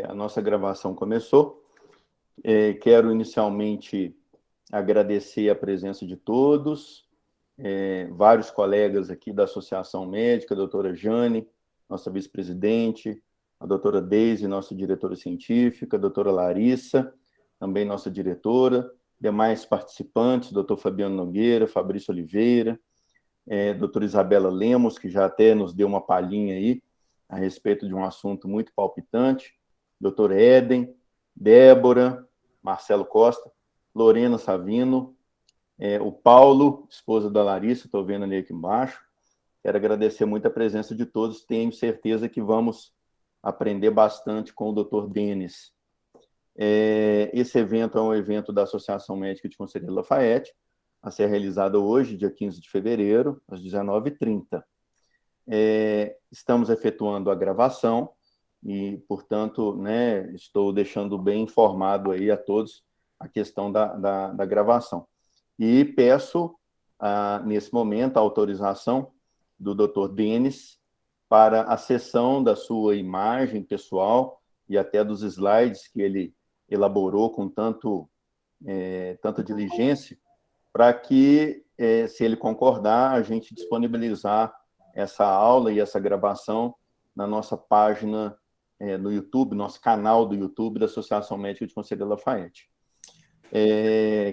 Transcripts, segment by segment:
A nossa gravação começou. Quero inicialmente agradecer a presença de todos, vários colegas aqui da Associação Médica, a doutora Jane, nossa vice-presidente, a doutora Deise, nossa diretora científica, a doutora Larissa, também nossa diretora, demais participantes, doutor Fabiano Nogueira, Fabrício Oliveira, doutora Isabela Lemos, que já até nos deu uma palhinha aí a respeito de um assunto muito palpitante, doutor Éden, Débora, Marcelo Costa, Lorena Savino, o Paulo, esposa da Larissa, estou vendo ali aqui embaixo. Quero agradecer muito a presença de todos, tenho certeza que vamos aprender bastante com o doutor Denis. Esse evento é um evento da Associação Médica de Conselheiro Lafayette, a ser realizado hoje, dia 15 de fevereiro, às 19h30. Estamos efetuando a gravação e, portanto, estou deixando bem informado aí a todos a questão da gravação. E peço, nesse momento, a autorização do Dr. Denis para a cessão da sua imagem pessoal e até dos slides que ele elaborou com tanta diligência, para que, se ele concordar, a gente disponibilizar essa aula e essa gravação na nossa página no YouTube, nosso canal do YouTube da Associação Médica de Conselheiro Lafayette.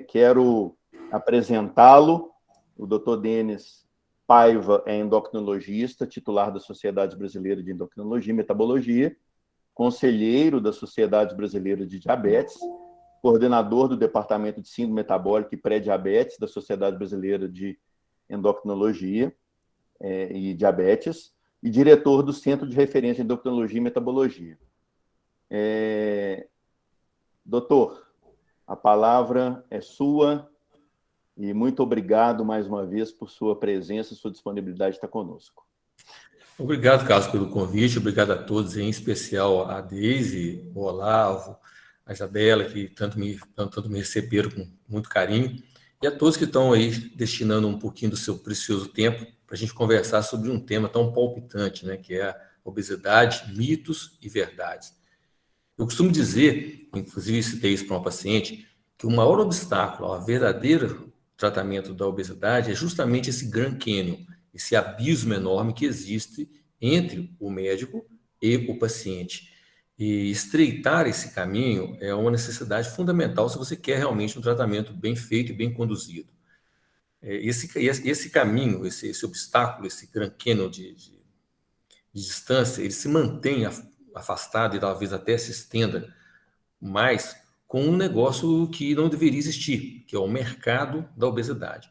Quero apresentá-lo. O Dr. Denis Paiva é endocrinologista, titular da Sociedade Brasileira de Endocrinologia e Metabologia, conselheiro da Sociedade Brasileira de Diabetes, coordenador do Departamento de Síndrome Metabólica e Pré-Diabetes da Sociedade Brasileira de Endocrinologia e Diabetes, e diretor do Centro de Referência em Endocrinologia e Metabologia. Doutor, a palavra é sua e muito obrigado mais uma vez por sua presença e sua disponibilidade de estar conosco. Obrigado, Carlos, pelo convite, obrigado a todos, em especial a Deise, o Olavo, a Isabela, que tanto me receberam com muito carinho, e a todos que estão aí destinando um pouquinho do seu precioso tempo para a gente conversar sobre um tema tão palpitante, né, que é a obesidade, mitos e verdades. Eu costumo dizer, inclusive citei isso para uma paciente, que o maior obstáculo ao verdadeiro tratamento da obesidade é justamente esse Grand Canyon, esse abismo enorme que existe entre o médico e o paciente. E estreitar esse caminho é uma necessidade fundamental se você quer realmente um tratamento bem feito e bem conduzido. Esse caminho, esse obstáculo, esse Grand Canyon de distância, ele se mantém afastado e talvez até se estenda mais com um negócio que não deveria existir, que é o mercado da obesidade.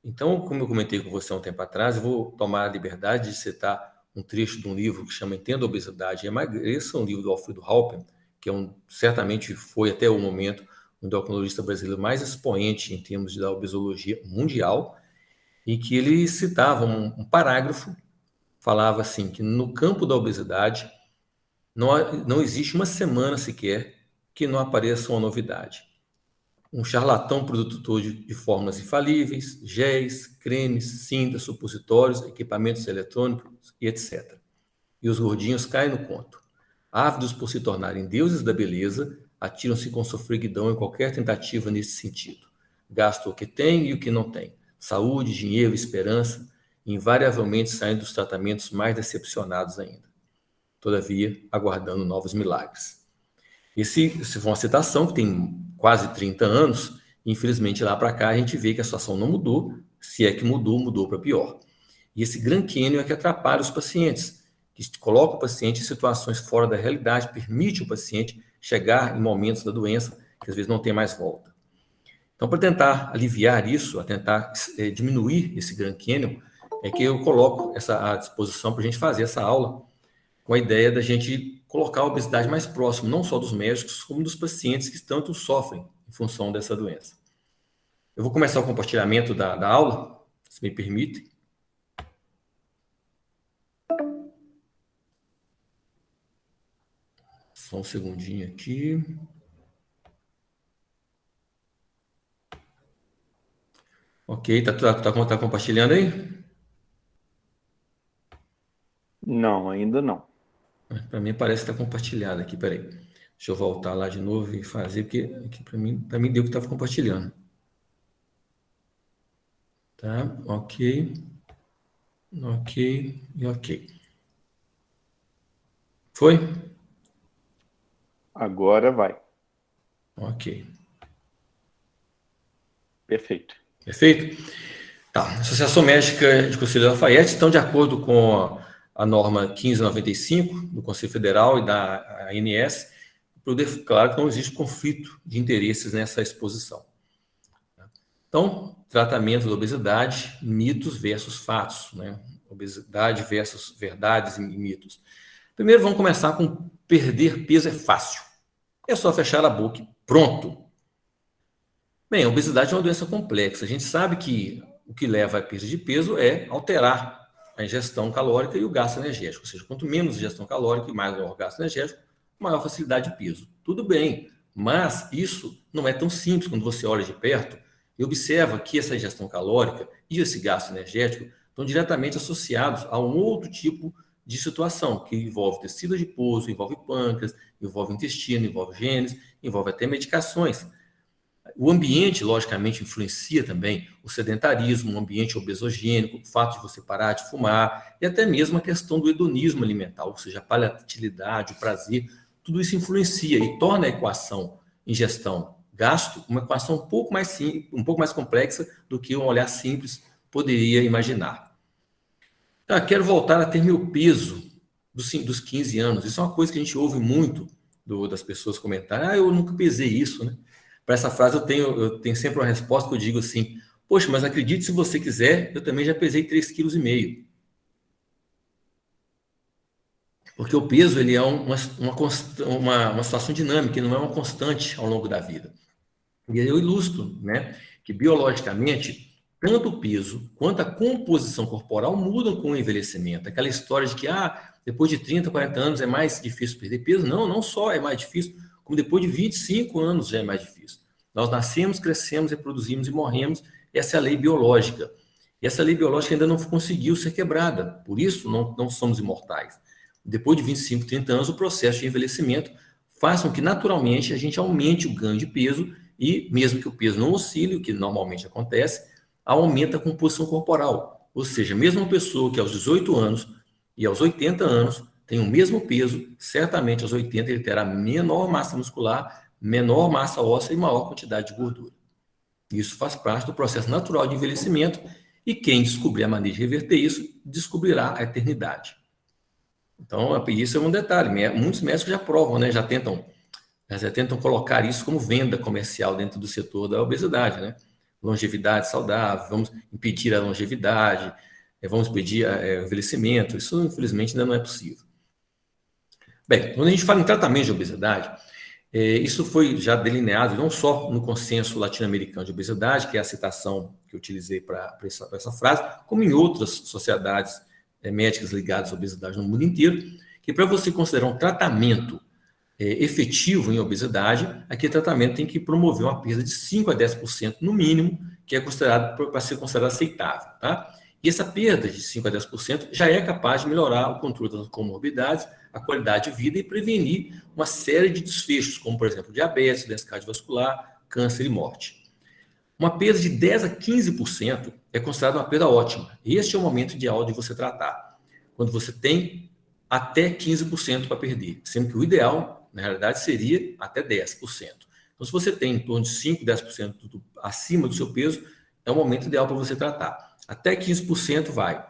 Então, como eu comentei com você há um tempo atrás, eu vou tomar a liberdade de citar um trecho de um livro que chama Entenda a Obesidade e Emagreça, um livro do Alfredo Halpern, que certamente foi até o momento o endocrinologista brasileiro mais expoente em termos da obesologia mundial, e que ele citava um parágrafo, falava assim, que no campo da obesidade não existe uma semana sequer que não apareça uma novidade. Um charlatão produtor de fórmulas infalíveis, géis, cremes, cintas, supositórios, equipamentos eletrônicos e etc. E os gordinhos caem no conto. Ávidos por se tornarem deuses da beleza, atiram-se com sofreguidão em qualquer tentativa nesse sentido. Gastam o que tem e o que não tem. Saúde, dinheiro, esperança, e invariavelmente saem dos tratamentos mais decepcionados ainda. Todavia, aguardando novos milagres. Essa foi uma citação que tem quase 30 anos, e infelizmente lá para cá a gente vê que a situação não mudou, se é que mudou para pior. E esse Grand Canyon é que atrapalha os pacientes, que coloca o paciente em situações fora da realidade, permite o paciente chegar em momentos da doença que às vezes não tem mais volta. Então, para tentar aliviar isso, a tentar diminuir esse Grand Canyon, é que eu coloco essa à disposição para a gente fazer essa aula, com a ideia da gente colocar a obesidade mais próximo, não só dos médicos, como dos pacientes que tanto sofrem em função dessa doença. Eu vou começar o compartilhamento da aula, se me permite. Só um segundinho aqui. Ok, tá compartilhando aí? Não, ainda não. Para mim parece que está compartilhado aqui, peraí. Deixa eu voltar lá de novo e fazer, porque aqui para mim deu que estava compartilhando. Tá, ok, ok e ok. Foi? Agora vai. Ok. Perfeito. Perfeito? Tá. A Associação Médica de Conselho da Lafayette estão de acordo com a norma 1595 do Conselho Federal e da ANS, claro que não existe conflito de interesses nessa exposição. Então, tratamento da obesidade, mitos versus fatos, né? Obesidade versus verdades e mitos. Primeiro, vamos começar com perder peso é fácil. É só fechar a boca e pronto. Bem, a obesidade é uma doença complexa. A gente sabe que o que leva à perda de peso é alterar a ingestão calórica e o gasto energético. Ou seja, quanto menos ingestão calórica e mais o gasto energético, maior facilidade de peso. Tudo bem, mas isso não é tão simples quando você olha de perto e observa que essa ingestão calórica e esse gasto energético estão diretamente associados a um outro tipo de situação, que envolve tecido adiposo, envolve pâncreas, envolve intestino, envolve genes, envolve até medicações. O ambiente, logicamente, influencia também o sedentarismo, o ambiente obesogênico, o fato de você parar de fumar e até mesmo a questão do hedonismo alimentar, ou seja, a palatilidade, o prazer, tudo isso influencia e torna a equação ingestão-gasto uma equação um pouco mais complexa do que um olhar simples poderia imaginar. Então, quero voltar a ter meu peso dos 15 anos. Isso é uma coisa que a gente ouve muito das pessoas comentarem. Eu nunca pesei isso, né? Para essa frase eu tenho sempre uma resposta que eu digo assim: poxa, mas acredite se você quiser, eu também já pesei 3,5 kg. Porque o peso ele é uma situação dinâmica, ele não é uma constante ao longo da vida. E eu ilustro, né, que biologicamente, tanto o peso quanto a composição corporal mudam com o envelhecimento. Aquela história de que depois de 30, 40 anos é mais difícil perder peso. Não só é mais difícil, como depois de 25 anos já é mais difícil. Nós nascemos, crescemos, reproduzimos e morremos. Essa é a lei biológica. E essa lei biológica ainda não conseguiu ser quebrada. Por isso, não somos imortais. Depois de 25, 30 anos, o processo de envelhecimento faz com que, naturalmente, a gente aumente o ganho de peso e, mesmo que o peso não oscile, o que normalmente acontece, aumenta a composição corporal. Ou seja, mesmo uma pessoa que aos 18 anos e aos 80 anos tem o mesmo peso, certamente aos 80 ele terá menor massa muscular, menor massa óssea e maior quantidade de gordura. Isso faz parte do processo natural de envelhecimento e quem descobrir a maneira de reverter isso, descobrirá a eternidade. Então, isso é um detalhe. Muitos médicos já provam, né? Já tentam colocar isso como venda comercial dentro do setor da obesidade, né? Longevidade saudável, vamos impedir a longevidade, vamos impedir o envelhecimento. Isso, infelizmente, ainda não é possível. Bem, quando a gente fala em tratamento de obesidade, isso foi já delineado não só no consenso latino-americano de obesidade, que é a citação que eu utilizei para essa frase, como em outras sociedades médicas ligadas à obesidade no mundo inteiro, que para você considerar um tratamento efetivo em obesidade, aquele tratamento tem que promover uma perda de 5 a 10% no mínimo, que é considerado para ser considerado aceitável, tá? E essa perda de 5 a 10% já é capaz de melhorar o controle das comorbidades, a qualidade de vida e prevenir uma série de desfechos, como, por exemplo, diabetes, doença cardiovascular, câncer e morte. Uma perda de 10 a 15% é considerada uma perda ótima. Este é o momento ideal de você tratar, quando você tem até 15% para perder, sendo que o ideal, na realidade, seria até 10%. Então, se você tem em torno de 5, 10% acima do seu peso, é o momento ideal para você tratar. Até 15% vai.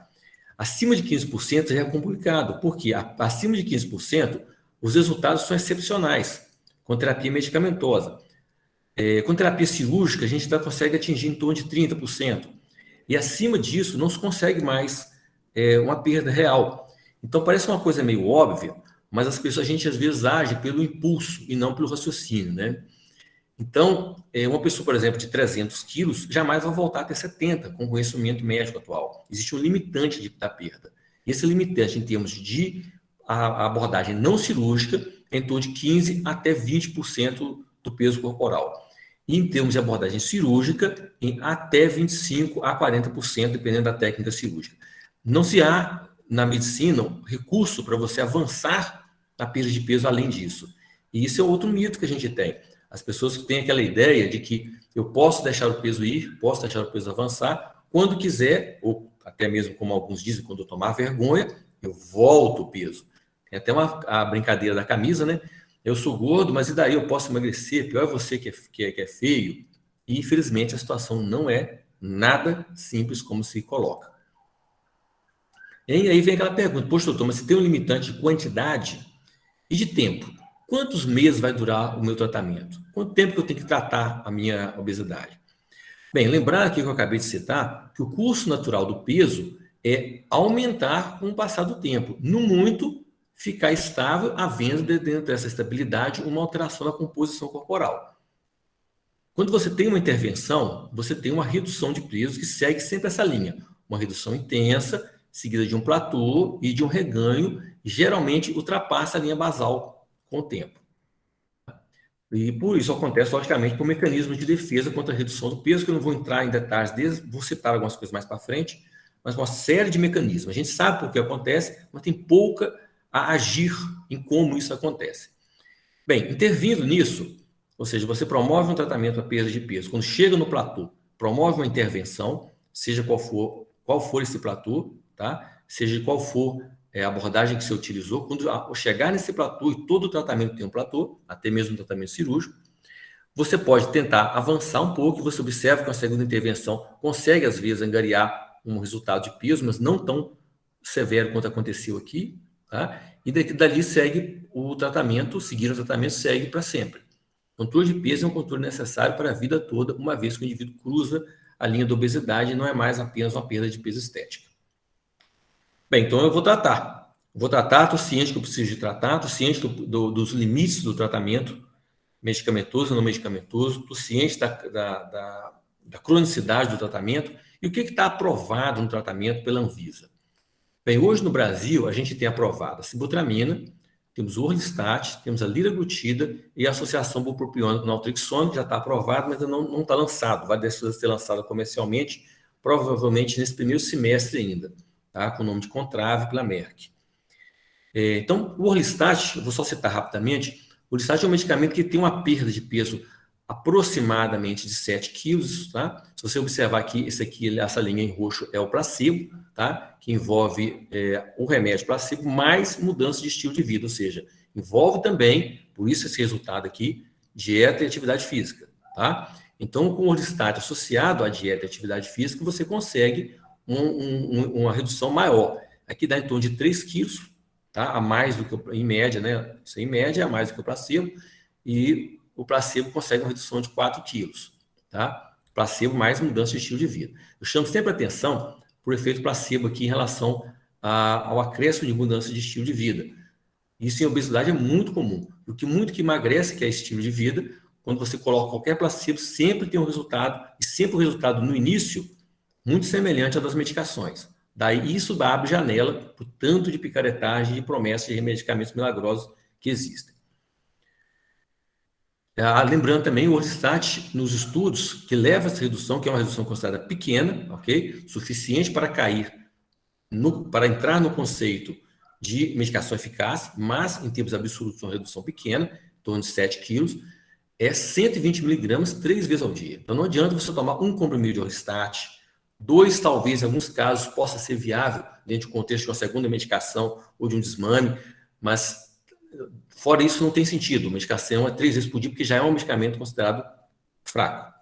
Acima de 15% já é complicado, porque acima de 15% os resultados são excepcionais, com terapia medicamentosa. Com terapia cirúrgica, a gente ainda consegue atingir em torno de 30%. E acima disso, não se consegue mais uma perda real. Então, parece uma coisa meio óbvia, mas a gente às vezes age pelo impulso e não pelo raciocínio, né? Então, uma pessoa, por exemplo, de 300 quilos, jamais vai voltar a ter 70 com o conhecimento médico atual. Existe um limitante da perda. Esse limitante, em termos de a abordagem não cirúrgica, é em torno de 15% até 20% do peso corporal. E em termos de abordagem cirúrgica, em até 25% a 40%, dependendo da técnica cirúrgica. Não se há, na medicina, recurso para você avançar a perda de peso além disso. E isso é outro mito que a gente tem. As pessoas que têm aquela ideia de que eu posso deixar o peso ir, posso deixar o peso avançar, quando quiser, ou até mesmo como alguns dizem, quando eu tomar vergonha, eu volto o peso. Tem até a brincadeira da camisa, né? Eu sou gordo, mas e daí eu posso emagrecer? Pior é você que é feio. E, infelizmente, a situação não é nada simples como se coloca. E aí vem aquela pergunta, poxa, doutor, mas se tem um limitante de quantidade e de tempo, quantos meses vai durar o meu tratamento? Quanto tempo que eu tenho que tratar a minha obesidade? Bem, lembrar aqui que eu acabei de citar que o curso natural do peso é aumentar com o passar do tempo. No muito, ficar estável, havendo dentro dessa estabilidade uma alteração na composição corporal. Quando você tem uma intervenção, você tem uma redução de peso que segue sempre essa linha. Uma redução intensa, seguida de um platô e de um reganho, geralmente ultrapassa a linha basal com o tempo. E por isso acontece, logicamente, por mecanismos de defesa contra a redução do peso, que eu não vou entrar em detalhes deles, vou citar algumas coisas mais para frente, mas uma série de mecanismos. A gente sabe por que acontece, mas tem pouca a agir em como isso acontece. Bem, intervindo nisso, ou seja, você promove um tratamento para perda de peso. Quando chega no platô, promove uma intervenção, seja qual for esse platô, tá? Seja qual for a abordagem que você utilizou. Quando chegar nesse platô, e todo o tratamento tem um platô, até mesmo um tratamento cirúrgico, você pode tentar avançar um pouco, e você observa que a segunda intervenção consegue, às vezes, angariar um resultado de peso, mas não tão severo quanto aconteceu aqui, tá? E dali segue o tratamento, seguir o tratamento segue para sempre. Controle de peso é um controle necessário para a vida toda, uma vez que o indivíduo cruza a linha da obesidade e não é mais apenas uma perda de peso estética. Bem, então eu vou tratar. Estou ciente que eu preciso de tratar, estou ciente dos limites do tratamento, medicamentoso ou não medicamentoso, estou ciente da cronicidade do tratamento e o que está aprovado no tratamento pela Anvisa. Bem, hoje no Brasil a gente tem aprovado a sibutramina, temos o Orlistat, temos a liraglutida e a associação bupropiona com naltrexona, que já está aprovado, mas ainda não está lançado. Vai ser lançado comercialmente, provavelmente nesse primeiro semestre ainda, tá? Com o nome de Contrave pela Merck. Então, o Orlistat, eu vou só citar rapidamente, o Orlistat é um medicamento que tem uma perda de peso aproximadamente de 7 quilos, tá? Se você observar aqui, essa linha em roxo é o placebo, tá? Que envolve o remédio placebo mais mudança de estilo de vida, ou seja, envolve também, por isso esse resultado aqui, dieta e atividade física, tá? Então, com o Orlistat associado à dieta e atividade física, você consegue uma redução maior. Aqui dá em torno de 3 quilos, tá? A mais do que, em média, né? Isso em média é a mais do que o placebo, e o placebo consegue uma redução de 4 quilos, tá? Placebo mais mudança de estilo de vida. Eu chamo sempre a atenção por efeito placebo aqui em relação ao acréscimo de mudança de estilo de vida. Isso em obesidade é muito comum. O que muito que emagrece, que é estilo de vida, quando você coloca qualquer placebo, sempre tem um resultado, e sempre o resultado no início, muito semelhante ao das medicações. Daí isso abre janela para o tanto de picaretagem e promessas de medicamentos milagrosos que existem. Lembrando também o Orlistat nos estudos que leva essa redução, que é uma redução considerada pequena, ok? Suficiente para para entrar no conceito de medicação eficaz, mas em termos absolutos uma redução pequena, em torno de 7 quilos, é 120 miligramas 3 vezes ao dia. Então não adianta você tomar um comprimido de Orlistat, 2 talvez em alguns casos possa ser viável dentro do contexto de uma segunda medicação ou de um desmame, mas fora isso, não tem sentido. A medicação é 3 vezes por dia, porque já é um medicamento considerado fraco.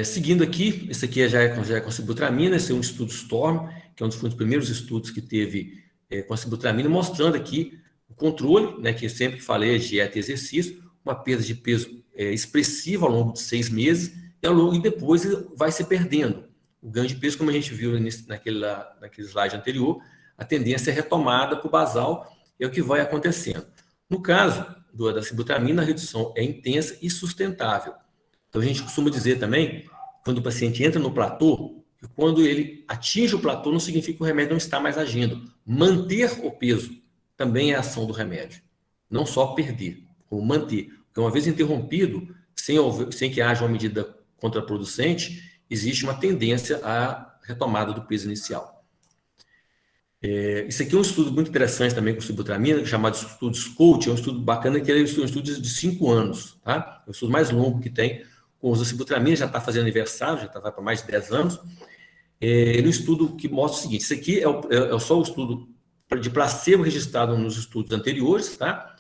Seguindo aqui, esse aqui já é com a sibutramina, esse é um estudo STORM, que é um dos primeiros estudos que teve com a sibutramina, mostrando aqui o controle, né, que eu sempre falei, dieta e exercício, uma perda de peso expressiva ao longo de 6 meses, e depois vai se perdendo. O ganho de peso, como a gente viu naquele slide anterior, a tendência é retomada para o basal, é o que vai acontecendo. No caso da sibutramina, a redução é intensa e sustentável. Então, a gente costuma dizer também, quando o paciente entra no platô, que quando ele atinge o platô, não significa que o remédio não está mais agindo. Manter o peso também é ação do remédio. Não só perder, como manter. Porque uma vez interrompido, sem que haja uma medida contraproducente, existe uma tendência à retomada do peso inicial. Isso aqui é um estudo muito interessante também com sibutramina, chamado estudo SCOUT, é um estudo bacana, que é um estudo de 5 anos, tá? É o estudo mais longo que tem com o uso da sibutramina, já está fazendo aniversário, já está para mais de 10 anos. Ele é um estudo que mostra o seguinte: isso aqui é só o estudo de placebo registrado nos estudos anteriores, tá?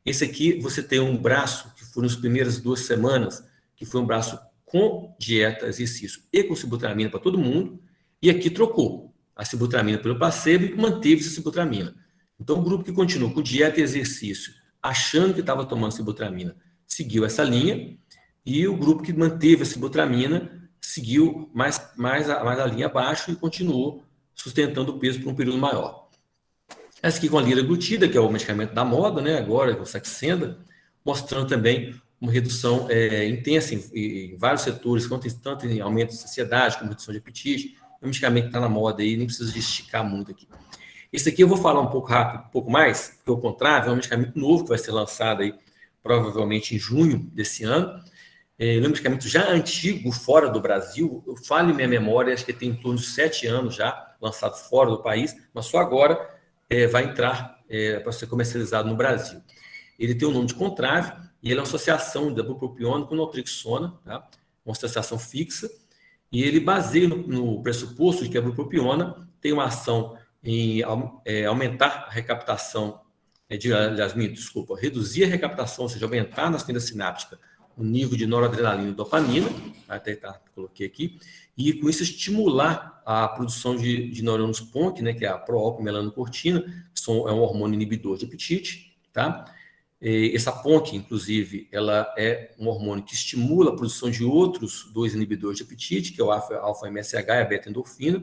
Esse aqui, você tem um braço, que foi nas primeiras 2 semanas, que foi um braço com dieta, exercício e com sibutramina para todo mundo, e aqui trocou a sibutramina pelo placebo e manteve-se a sibutramina. Então, o grupo que continuou com dieta e exercício, achando que estava tomando sibutramina, seguiu essa linha, e o grupo que manteve a sibutramina seguiu mais a linha abaixo e continuou sustentando o peso por um período maior. Essa aqui com a liraglutida, que é o medicamento da moda, né, agora, o Saxenda, mostrando também uma redução intensa em vários setores, tanto em aumento de saciedade, como redução de apetite. É um medicamento que está na moda aí, nem precisa de esticar muito aqui. Esse aqui eu vou falar um pouco rápido, um pouco mais, porque o contrário, é um medicamento novo que vai ser lançado aí, provavelmente em junho desse ano. Ele é um medicamento já antigo, fora do Brasil. Eu falo em minha memória, acho que tem em torno de 7 anos já, lançado fora do país, mas só agora vai entrar para ser comercializado no Brasil. Ele tem o nome de Contrave, e ele é uma associação da bupropiona com naltrexona, tá? Uma associação fixa, e ele baseia no pressuposto de que a bupropiona tem uma ação em aumentar a recaptação, reduzir a recaptação, ou seja, aumentar na fenda sináptica o nível de noradrenalina e dopamina, coloquei aqui, e com isso estimular a produção de neurônios PONC, né, que é a proopiomelanocortina, que é um hormônio inibidor de apetite, tá? Essa PONC, inclusive, ela é um hormônio que estimula a produção de outros 2 inibidores de apetite, que é o alfa-MSH e a beta-endorfina,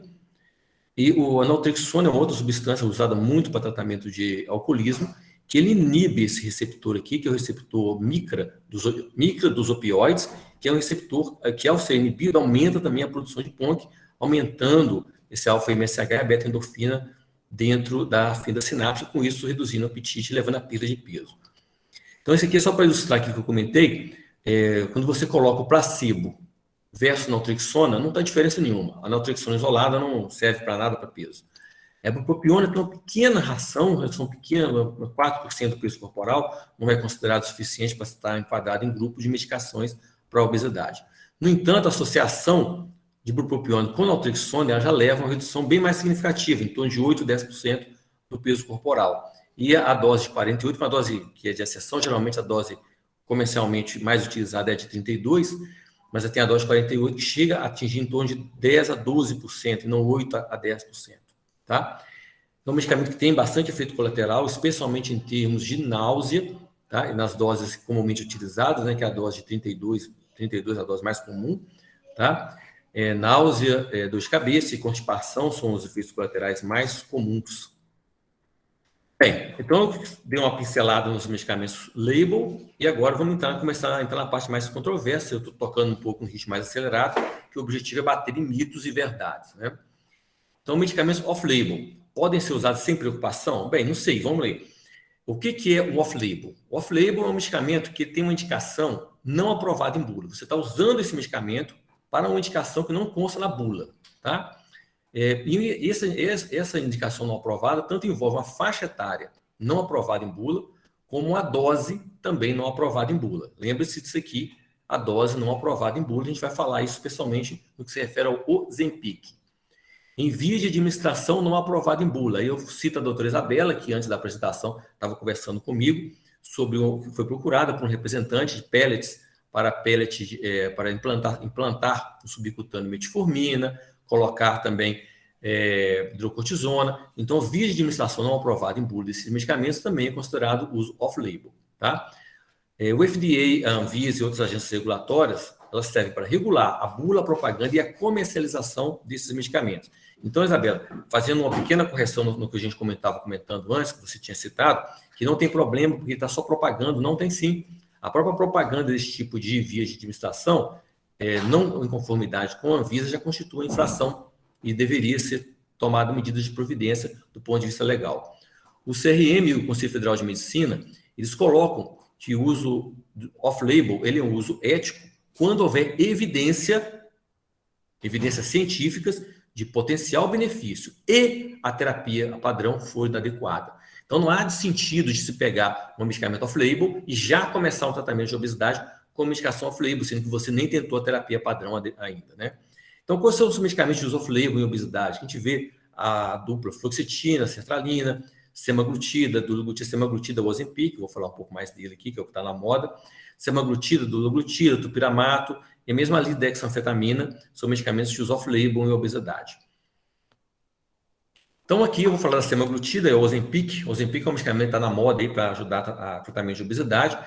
e a naltrexona é uma outra substância usada muito para tratamento de alcoolismo, que ele inibe esse receptor aqui, que é o receptor micra dos opioides, que é um receptor que, ao ser inibido, aumenta também a produção de PONC, aumentando esse alfa-MSH e a beta-endorfina dentro da fenda sináptica, com isso reduzindo o apetite e levando a perda de peso. Então, esse aqui é só para ilustrar aqui que eu comentei. Quando você coloca o placebo versus naltrexona, não tem diferença nenhuma. A naltrexona isolada não serve para nada para peso. A bupropiona tem uma pequena redução pequena, 4% do peso corporal, não é considerado suficiente para estar enquadrado em grupo de medicações para a obesidade. No entanto, a associação de bupropiona com naltrexona já leva a uma redução bem mais significativa, em torno de 8% a 10% do peso corporal. E a dose de 48, uma dose que é de exceção, geralmente a dose comercialmente mais utilizada é de 32, mas tem a dose de 48 que chega a atingir em torno de 10% a 12%, e não 8% a 10%. Tá? É um medicamento que tem bastante efeito colateral, especialmente em termos de náusea, tá? E nas doses comumente utilizadas, né, que é a dose de 32 é a dose mais comum. Tá? Náusea, dor de cabeça e constipação são os efeitos colaterais mais comuns. Bem, então eu dei uma pincelada nos medicamentos label e agora vamos começar a entrar na parte mais controversa. Eu estou tocando um pouco um ritmo mais acelerado, que o objetivo é bater em mitos e verdades, né? Então, medicamentos off-label podem ser usados sem preocupação? Bem, não sei, vamos ler. O que é o off-label? O off-label é um medicamento que tem uma indicação não aprovada em bula. Você está usando esse medicamento para uma indicação que não consta na bula, tá? E essa indicação não aprovada tanto envolve uma faixa etária não aprovada em bula, como a dose também não aprovada em bula. Lembre-se disso aqui, a dose não aprovada em bula, a gente vai falar isso especialmente no que se refere ao Ozempic. Em via de administração não aprovada em bula. Aí eu cito a doutora Isabela, que antes da apresentação estava conversando comigo sobre o que foi procurada por um representante de pellets para implantar no subcutâneo metformina, colocar também hidrocortisona. Então, via de administração não aprovada em bula desses medicamentos também é considerado uso off-label. Tá? O FDA, a Anvisa e outras agências regulatórias, elas servem para regular a bula, a propaganda e a comercialização desses medicamentos. Então, Isabela, fazendo uma pequena correção no que a gente comentando antes, que você tinha citado, que não tem problema, porque está só propagando, não tem sim. A própria propaganda desse tipo de via de administração, não em conformidade com a Anvisa, já constitui infração e deveria ser tomada medidas de providência do ponto de vista legal. O CRM e o Conselho Federal de Medicina, eles colocam que o uso off-label ele é um uso ético quando houver evidências científicas de potencial benefício e a terapia padrão for inadequada. Então, não há sentido de se pegar um medicamento off-label e já começar um tratamento de obesidade com medicação off-label, sendo que você nem tentou a terapia padrão ainda, né? Então, quais são os medicamentos de uso off-label em obesidade? A gente vê a dupla fluoxetina, sertralina, semaglutida, dulaglutida, semaglutida, Ozempic, vou falar um pouco mais dele aqui, que é o que está na moda, semaglutida, dulaglutida, topiramato, e mesmo a lisdexanfetamina, são medicamentos de uso off-label em obesidade. Então, aqui eu vou falar da semaglutida, é o Ozempic. O Ozempic é um medicamento que está na moda para ajudar a tratamento de obesidade.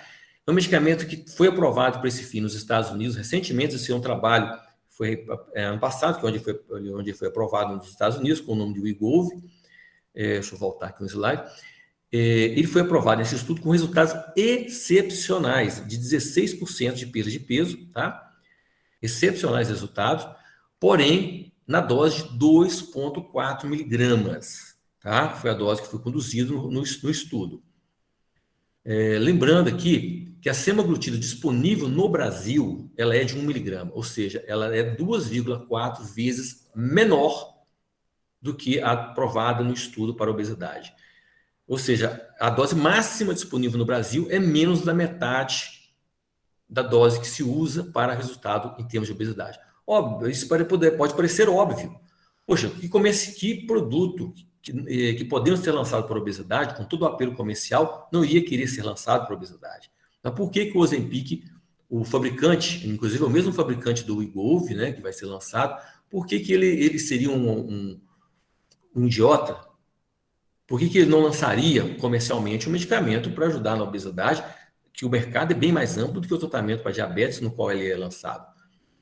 É um medicamento que foi aprovado para esse fim nos Estados Unidos recentemente. Esse é um trabalho, foi ano passado, que onde foi aprovado nos Estados Unidos, com o nome de Wegovy. Deixa eu voltar aqui no slide. Ele foi aprovado nesse estudo com resultados excepcionais, de 16% de perda de peso, tá? Excepcionais resultados, porém, na dose de 2,4 miligramas, tá? Foi a dose que foi conduzida no estudo. Lembrando aqui que a semaglutida disponível no Brasil, ela é de 1 miligrama, ou seja, ela é 2,4 vezes menor do que a aprovada no estudo para obesidade. Ou seja, a dose máxima disponível no Brasil é menos da metade da dose que se usa para resultado em termos de obesidade. Óbvio, isso pode parecer óbvio. Poxa, que produto que podemos ter lançado para obesidade, com todo o apelo comercial, não ia querer ser lançado para obesidade? Mas por que o Ozempic, o fabricante, inclusive o mesmo fabricante do Wegovy, né, que vai ser lançado, por que ele seria um idiota? Por que ele não lançaria comercialmente um medicamento para ajudar na obesidade, que o mercado é bem mais amplo do que o tratamento para diabetes no qual ele é lançado?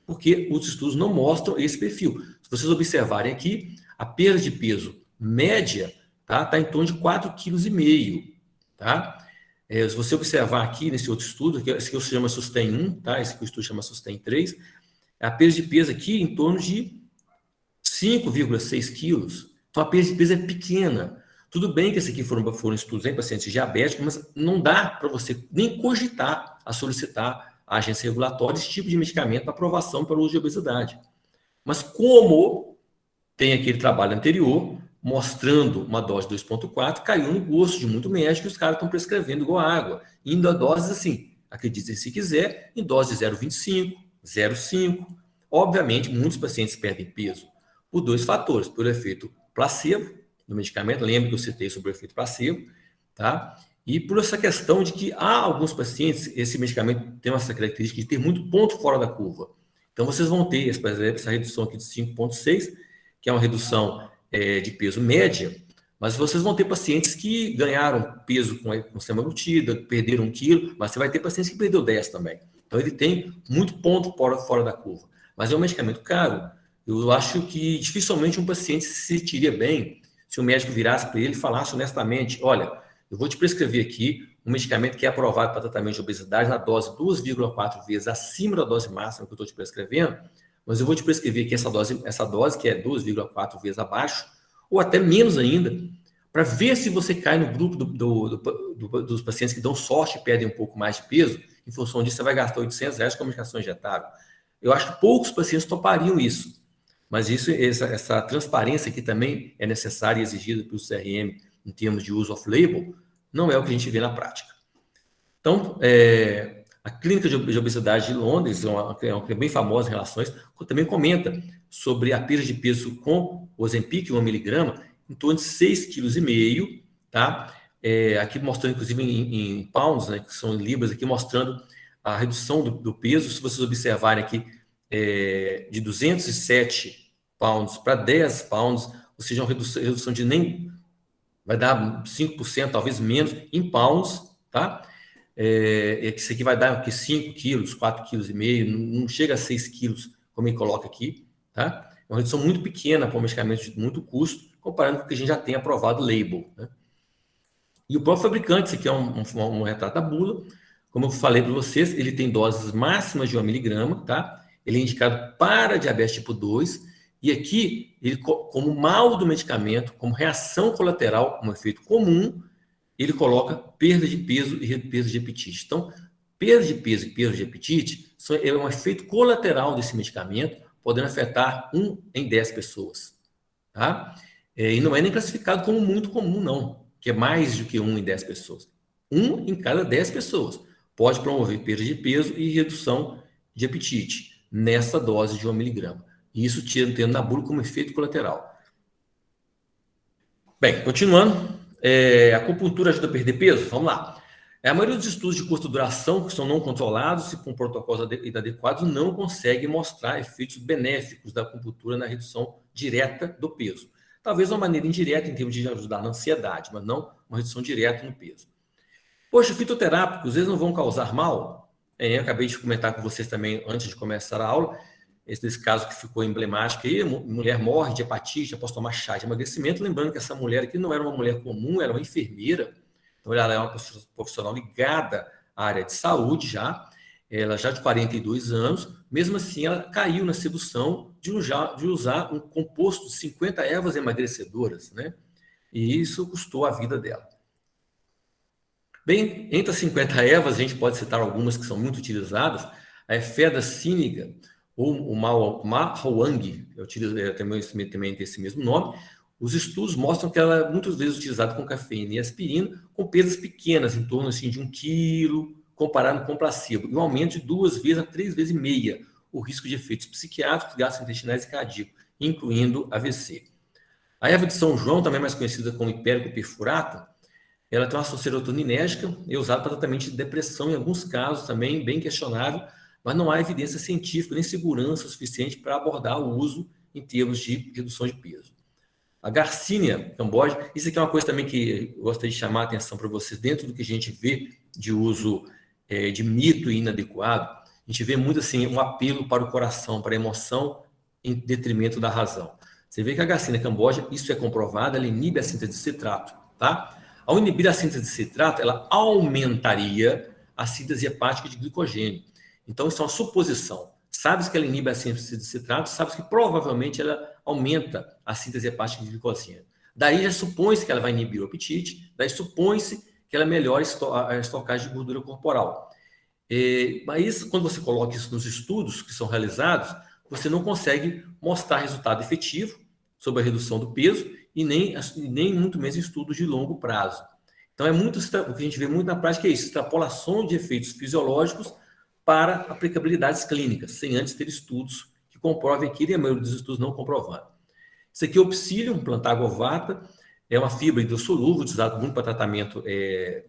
Porque os estudos não mostram esse perfil. Se vocês observarem aqui, a perda de peso média tá em torno de 4,5 kg. Tá? Se você observar aqui nesse outro estudo, esse que se chama Sustain 1, tá? Esse que o estudo chama Sustain 3, a perda de peso aqui em torno de 5,6 quilos. Então, a perda de peso é pequena. Tudo bem que esse aqui foram estudos em pacientes diabéticos, mas não dá para você nem cogitar a solicitar a agência regulatória esse tipo de medicamento para aprovação para o uso de obesidade. Mas como tem aquele trabalho anterior, mostrando uma dose de 2,4, caiu no gosto de muito médico e os caras estão prescrevendo igual água, indo a doses assim, acreditem se quiser, em dose de 0,25, 0,5. Obviamente, muitos pacientes perdem peso por dois fatores, por efeito placebo do medicamento, lembra que eu citei sobre o efeito placebo, tá? E por essa questão de que há alguns pacientes, esse medicamento tem essa característica de ter muito ponto fora da curva. Então, vocês vão ter, essa redução aqui de 5,6, que é uma redução de peso média, mas vocês vão ter pacientes que ganharam peso com semaglutida, perderam 1 quilo, mas você vai ter pacientes que perdeu 10 também. Então, ele tem muito ponto fora da curva. Mas é um medicamento caro. Eu acho que dificilmente um paciente se sentiria bem se o médico virasse para ele e falasse honestamente, olha, eu vou te prescrever aqui um medicamento que é aprovado para tratamento de obesidade na dose 2,4 vezes acima da dose máxima que eu estou te prescrevendo, mas eu vou te prescrever aqui essa dose que é 2,4 vezes abaixo, ou até menos ainda, para ver se você cai no grupo dos pacientes que dão sorte e perdem um pouco mais de peso. Em função disso, você vai gastar R$800 com a medicação injetável. Eu acho que poucos pacientes topariam isso. Mas essa transparência que também é necessária e exigida pelo CRM em termos de uso off-label, não é o que a gente vê na prática. Então, a Clínica de Obesidade de Londres, é uma bem famosa em relações, também comenta sobre a perda de peso com o Ozempic, 1 miligrama, em torno de 6,5 kg, tá? Aqui mostrando, inclusive, em pounds, né, que são em libras, aqui mostrando a redução do peso. Se vocês observarem aqui, de 207 pounds para 10 pounds, ou seja, uma redução de nem vai dar 5%, talvez menos, em pounds, tá? Isso aqui vai dar aqui 5 quilos, 4,5 kg, não chega a 6 quilos, como ele coloca aqui, tá? É uma redução muito pequena para um medicamento de muito custo, comparando com o que a gente já tem aprovado label, né? E o próprio fabricante, isso aqui é um retrato da bula, como eu falei para vocês, ele tem doses máximas de 1 miligrama, tá? Ele é indicado para diabetes tipo 2, e aqui, ele, como mal do medicamento, como reação colateral, como efeito comum, ele coloca perda de peso e perda de apetite. Então, perda de peso e perda de apetite é um efeito colateral desse medicamento, podendo afetar 1 em 10 pessoas. tá? E não é nem classificado como muito comum, não, que é mais do que 1 em 10 pessoas. 1 em cada 10 pessoas pode promover perda de peso e redução de apetite nessa dose de 1 miligrama. E isso tendo na bula como efeito colateral. Bem, continuando, a acupuntura ajuda a perder peso? Vamos lá. A maioria dos estudos de curta duração, que são não controlados e com protocolos inadequados, não conseguem mostrar efeitos benéficos da acupuntura na redução direta do peso. Talvez uma maneira indireta em termos de ajudar na ansiedade, mas não uma redução direta no peso. Poxa, fitoterápicos, às vezes não vão causar mal? Eu acabei de comentar com vocês também, antes de começar a aula, esse caso que ficou emblemático aí, a mulher morre de hepatite após tomar chá de emagrecimento, lembrando que essa mulher aqui não era uma mulher comum, era uma enfermeira, então ela é uma profissional ligada à área de saúde já, ela já de 42 anos, mesmo assim ela caiu na sedução de usar um composto de 50 ervas emagrecedoras, né? E isso custou a vida dela. Bem, entre as 50 ervas, a gente pode citar algumas que são muito utilizadas, a efedra cínica, ou o mahowang, também tem esse mesmo nome. Os estudos mostram que ela é muitas vezes utilizada com cafeína e aspirina, com perdas pequenas, em torno assim, de 1 quilo, comparado com o placebo, e um aumento de 2 vezes a 3 vezes e meia o risco de efeitos psiquiátricos, gastrointestinais e cardíacos, incluindo AVC. A erva de São João, também mais conhecida como hipérico perfurato, ela tem uma ação serotoninérgica e é usada para tratamento de depressão, em alguns casos também bem questionável, mas não há evidência científica nem segurança suficiente para abordar o uso em termos de redução de peso. A Garcinia camboja, isso aqui é uma coisa também que eu gostaria de chamar a atenção para vocês, dentro do que a gente vê de uso de mito e inadequado, a gente vê muito assim um apelo para o coração, para a emoção, em detrimento da razão. Você vê que a Garcinia camboja, isso é comprovado, ela inibe a síntese de citrato, tá? Ao inibir a síntese de citrato, ela aumentaria a síntese hepática de glicogênio. Então, isso é uma suposição. Sabe-se que ela inibe a síntese de citrato, sabe-se que provavelmente ela aumenta a síntese hepática de glicogênio. Daí já supõe-se que ela vai inibir o apetite, daí supõe-se que ela melhora a estocagem de gordura corporal. Mas quando você coloca isso nos estudos que são realizados, você não consegue mostrar resultado efetivo sobre a redução do peso e nem muito menos em estudos de longo prazo. Então, o que a gente vê muito na prática é isso, extrapolação de efeitos fisiológicos para aplicabilidades clínicas, sem antes ter estudos que comprovem aquilo, e a maioria dos estudos não comprovando. Isso aqui é o Psyllium plantago ovata, é uma fibra hidrossolúvel, utilizada muito para tratamento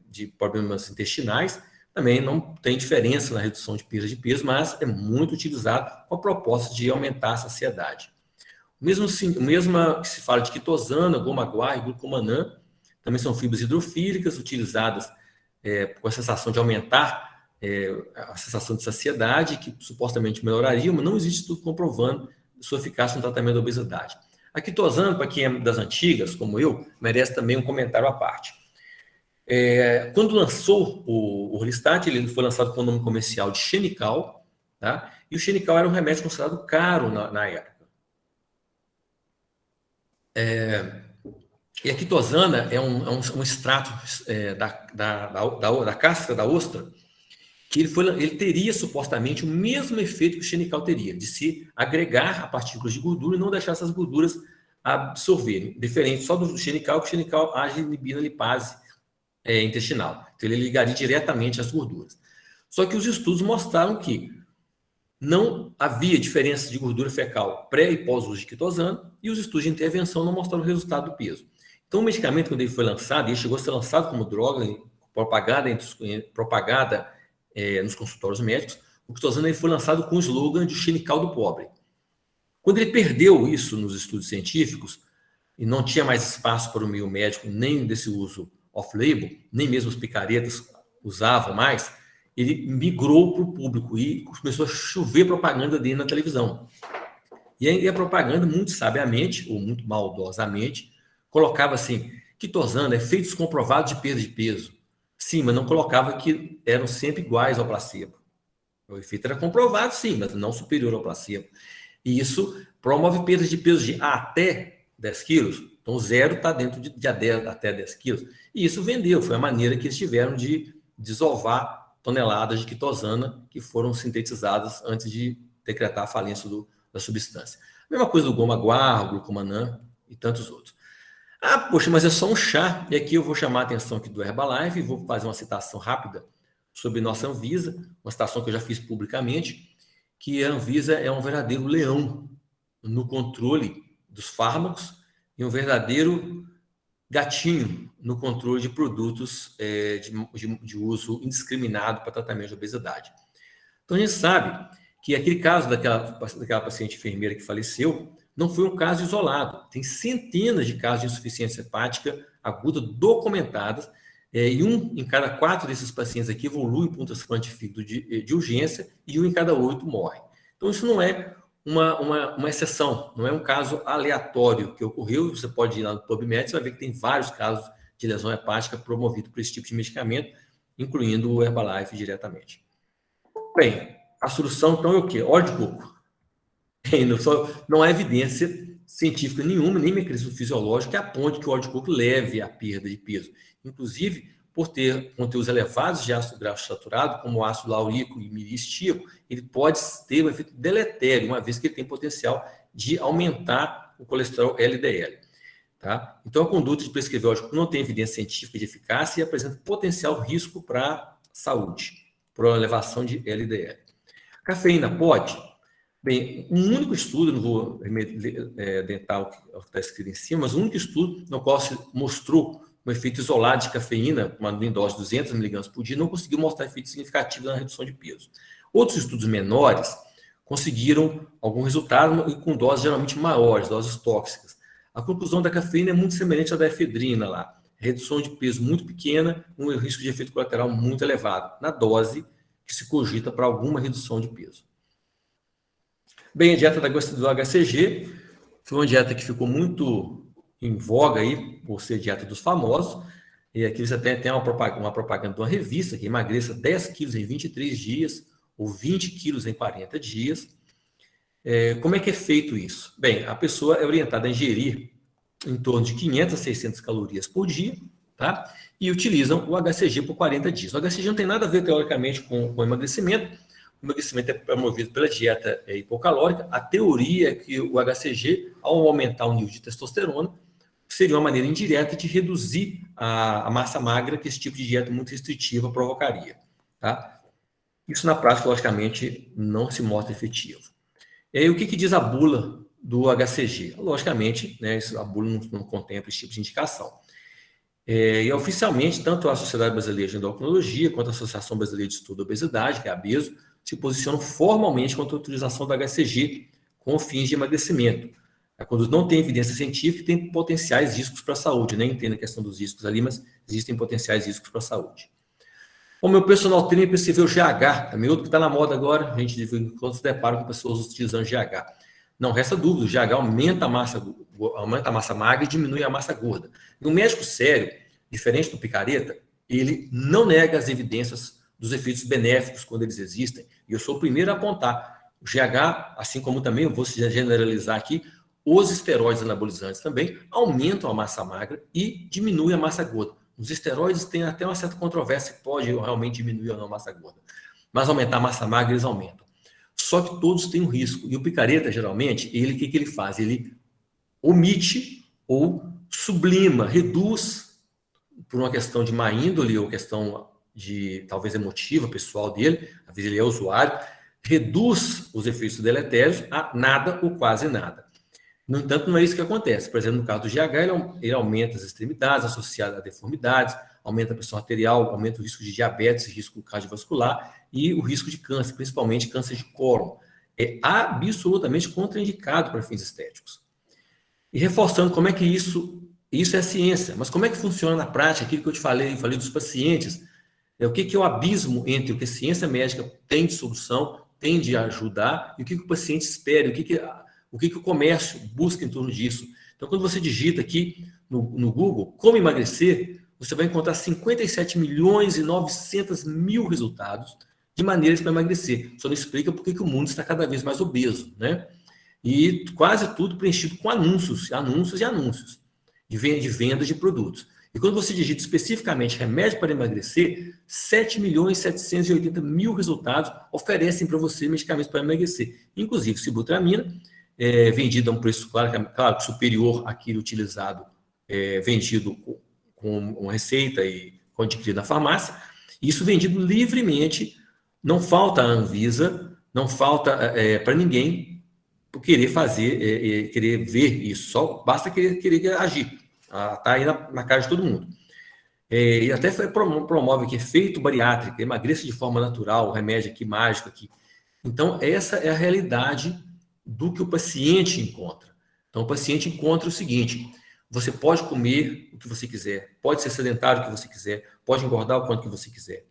de problemas intestinais, também não tem diferença na redução de perda de peso, mas é muito utilizado com a proposta de aumentar a saciedade. O mesmo que se fala de quitosana, goma-guar e glucomanã, também são fibras hidrofílicas utilizadas com a sensação de aumentar a sensação de saciedade, que supostamente melhoraria, mas não existe estudo comprovando sua eficácia no tratamento da obesidade. A quitosana, para quem é das antigas, como eu, merece também um comentário à parte. Quando lançou o Orlistat, ele foi lançado com o nome comercial de Xenical, tá? E o Xenical era um remédio considerado caro na época. E a quitosana é um extrato da casca da ostra, que ele teria supostamente o mesmo efeito que o Xenical teria, de se agregar a partículas de gordura e não deixar essas gorduras absorverem. Diferente só do Xenical, que o Xenical age inibindo a lipase intestinal. Então, ele ligaria diretamente às gorduras. Só que os estudos mostraram que não havia diferença de gordura fecal pré e pós-uso de quitosana, e os estudos de intervenção não mostraram o resultado do peso. Então, o medicamento, quando ele foi lançado, ele chegou a ser lançado como droga, propagada nos consultórios médicos, o quitosana ele foi lançado com o slogan de Xenical do pobre. Quando ele perdeu isso nos estudos científicos, e não tinha mais espaço para o meio médico, nem desse uso off-label, nem mesmo os picaretas usavam mais, ele migrou para o público e começou a chover propaganda dele na televisão. E aí a propaganda, muito sabiamente, ou muito maldosamente, colocava assim, quitosana, efeitos comprovados de perda de peso. Sim, mas não colocava que eram sempre iguais ao placebo. O efeito era comprovado, sim, mas não superior ao placebo. E isso promove perdas de peso de até 10 quilos. Então, zero está dentro de até 10 quilos. E isso vendeu, foi a maneira que eles tiveram de desovar toneladas de quitosana que foram sintetizadas antes de decretar a falência da substância. A mesma coisa do goma-guar, glucomanã e tantos outros. Ah, poxa, mas é só um chá. E aqui eu vou chamar a atenção aqui do Herbalife e vou fazer uma citação rápida sobre nossa Anvisa, uma citação que eu já fiz publicamente, que a Anvisa é um verdadeiro leão no controle dos fármacos e um verdadeiro gatinho no controle de produtos de uso indiscriminado para tratamento de obesidade. Então, a gente sabe que aquele caso daquela paciente enfermeira que faleceu não foi um caso isolado. Tem centenas de casos de insuficiência hepática aguda documentadas, e 1 em cada 4 desses pacientes aqui evolui para um transplante de fígado de urgência e 1 em cada 8 morre. Então, isso não é uma exceção, não é um caso aleatório que ocorreu. Você pode ir lá no PubMed, você vai ver que tem vários casos de lesão hepática promovido por esse tipo de medicamento, incluindo o Herbalife diretamente. Bem, a solução, então, é o quê? Óleo de coco. Não há evidência científica nenhuma, nem mecanismo fisiológico que aponte que o óleo de coco leve à perda de peso. Inclusive, por ter conteúdos elevados de ácido graxo saturado, como o ácido laurico e miristíaco, ele pode ter um efeito deletério, uma vez que ele tem potencial de aumentar o colesterol LDL. Tá? Então, a conduta de prescrever óleo de coco não tem evidência científica de eficácia e apresenta potencial risco para a saúde, por elevação de LDL. Cafeína pode? Bem, um único estudo, não vou adentrar o que está escrito em cima, mas um único estudo no qual se mostrou um efeito isolado de cafeína, uma dose de 200 mg por dia, não conseguiu mostrar efeito significativo na redução de peso. Outros estudos menores conseguiram algum resultado e com doses geralmente maiores, doses tóxicas. A conclusão da cafeína é muito semelhante à da efedrina lá. Redução de peso muito pequena, um risco de efeito colateral muito elevado, na dose que se cogita para alguma redução de peso. Bem, a dieta do HCG foi uma dieta que ficou muito em voga aí, por ser dieta dos famosos. E aqui você tem uma propaganda de uma revista que emagreça 10 quilos em 23 dias ou 20 quilos em 40 dias. Como é que é feito isso? Bem, a pessoa é orientada a ingerir em torno de 500 a 600 calorias por dia, tá? E utilizam o HCG por 40 dias. O HCG não tem nada a ver, teoricamente, com emagrecimento. O emagrecimento é promovido pela dieta hipocalórica. A teoria é que o HCG, ao aumentar o nível de testosterona, seria uma maneira indireta de reduzir a massa magra que esse tipo de dieta muito restritiva provocaria. Tá? Isso, na prática, logicamente, não se mostra efetivo. E o que diz a bula do HCG? Logicamente, né, a bula não contempla esse tipo de indicação. E oficialmente, tanto a Sociedade Brasileira de Endocrinologia quanto a Associação Brasileira de Estudo da Obesidade, que é a ABESO, se posicionam formalmente contra a utilização do HCG com fins de emagrecimento. A conduta não tem evidência científica e tem potenciais riscos para a saúde. Nem entendo a questão dos riscos ali, mas existem potenciais riscos para a saúde. O meu personal trainer percebeu GH, também outro que está na moda agora, a gente quando se depara com pessoas utilizando GH. Não resta dúvida, o GH aumenta a massa magra e diminui a massa gorda. E um médico sério, diferente do picareta, ele não nega as evidências dos efeitos benéficos quando eles existem. E eu sou o primeiro a apontar. O GH, assim como também, eu vou generalizar aqui, os esteroides anabolizantes também aumentam a massa magra e diminuem a massa gorda. Os esteroides têm até uma certa controvérsia que pode realmente diminuir ou não a massa gorda. Mas aumentar a massa magra, eles aumentam. Só que todos têm um risco. E o picareta, geralmente, o que ele faz? Ele omite ou sublima, reduz, por uma questão de má índole ou questão de, talvez, emotiva, pessoal dele, às vezes ele é usuário, reduz os efeitos deletérios a nada ou quase nada. No entanto, não é isso que acontece. Por exemplo, no caso do GH, ele aumenta as extremidades associadas a deformidades, aumenta a pressão arterial, aumenta o risco de diabetes, risco cardiovascular e o risco de câncer, principalmente câncer de cólon. É absolutamente contraindicado para fins estéticos. E reforçando como é que isso é ciência, mas como é que funciona na prática, aquilo que eu te falei dos pacientes, o que é o abismo entre o que a ciência médica tem de solução, tem de ajudar, e o que o paciente espera, o que o comércio busca em torno disso. Então, quando você digita aqui no Google, como emagrecer, você vai encontrar 57.900.000 resultados de maneiras para emagrecer. Só não explica por que o mundo está cada vez mais obeso, né? E quase tudo preenchido com anúncios de venda de produtos. E quando você digita especificamente remédio para emagrecer, 7.780.000 resultados oferecem para você medicamentos para emagrecer, inclusive sibutramina, vendido a um preço, claro, superior àquele utilizado, vendido com uma receita e adquirido na farmácia. Isso vendido livremente, não falta a Anvisa, não falta para ninguém querer fazer, querer ver isso, só basta querer agir. Está aí na cara de todo mundo. E até promove aqui efeito bariátrico, emagreça de forma natural, remédio aqui mágico aqui. Então, essa é a realidade do que o paciente encontra. Então, o paciente encontra o seguinte: você pode comer o que você quiser, pode ser sedentário o que você quiser, pode engordar o quanto que você quiser.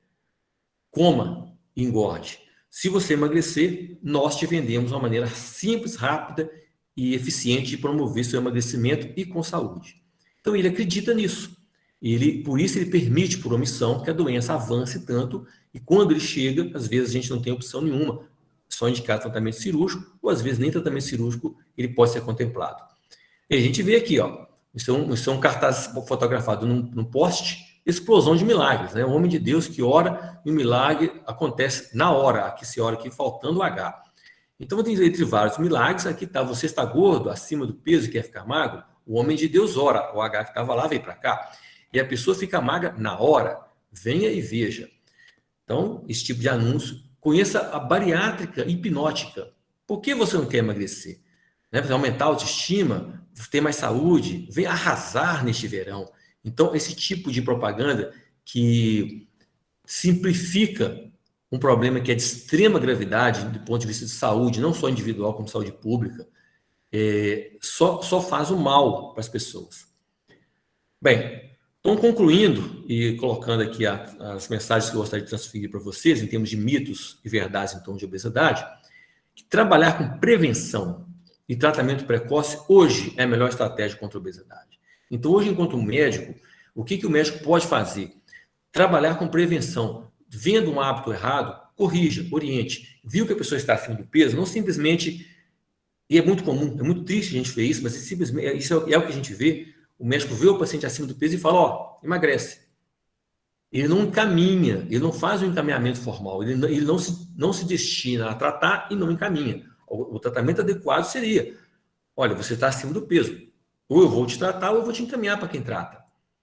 Coma e engorde. Se você emagrecer, nós te vendemos uma maneira simples, rápida e eficiente de promover seu emagrecimento e com saúde. Então, ele acredita nisso. Por isso, ele permite, por omissão, que a doença avance tanto, e quando ele chega, às vezes a gente não tem opção nenhuma, só indicar tratamento cirúrgico, ou às vezes nem tratamento cirúrgico ele pode ser contemplado. E a gente vê aqui, isso é um cartaz fotografado num poste, explosão de milagres, né? O homem de Deus que ora e o milagre acontece na hora, aqui se ora aqui faltando o H. Então, entre vários milagres, aqui está: você está gordo, acima do peso e quer ficar magro, o homem de Deus ora, o H que estava lá veio para cá. E a pessoa fica magra na hora. Venha e veja. Então, esse tipo de anúncio. Conheça a bariátrica hipnótica. Por que você não quer emagrecer? Para aumentar a autoestima, ter mais saúde, venha arrasar neste verão. Então, esse tipo de propaganda que simplifica um problema que é de extrema gravidade do ponto de vista de saúde, não só individual, como saúde pública, só faz o mal para as pessoas. Bem, então, concluindo e colocando aqui as mensagens que eu gostaria de transferir para vocês, em termos de mitos e verdades em torno de obesidade, que trabalhar com prevenção e tratamento precoce hoje é a melhor estratégia contra a obesidade. Então, hoje, enquanto médico, o que o médico pode fazer? Trabalhar com prevenção. Vendo um hábito errado, corrija, oriente. Viu que a pessoa está acima do peso, não simplesmente... E é muito comum, é muito triste a gente ver isso, mas simplesmente, isso é o que a gente vê. O médico vê o paciente acima do peso e fala: emagrece. Ele não encaminha, ele não faz um encaminhamento formal, ele não se destina a tratar e não encaminha. O tratamento adequado seria: olha, você está acima do peso, ou eu vou te tratar ou eu vou te encaminhar para quem trata.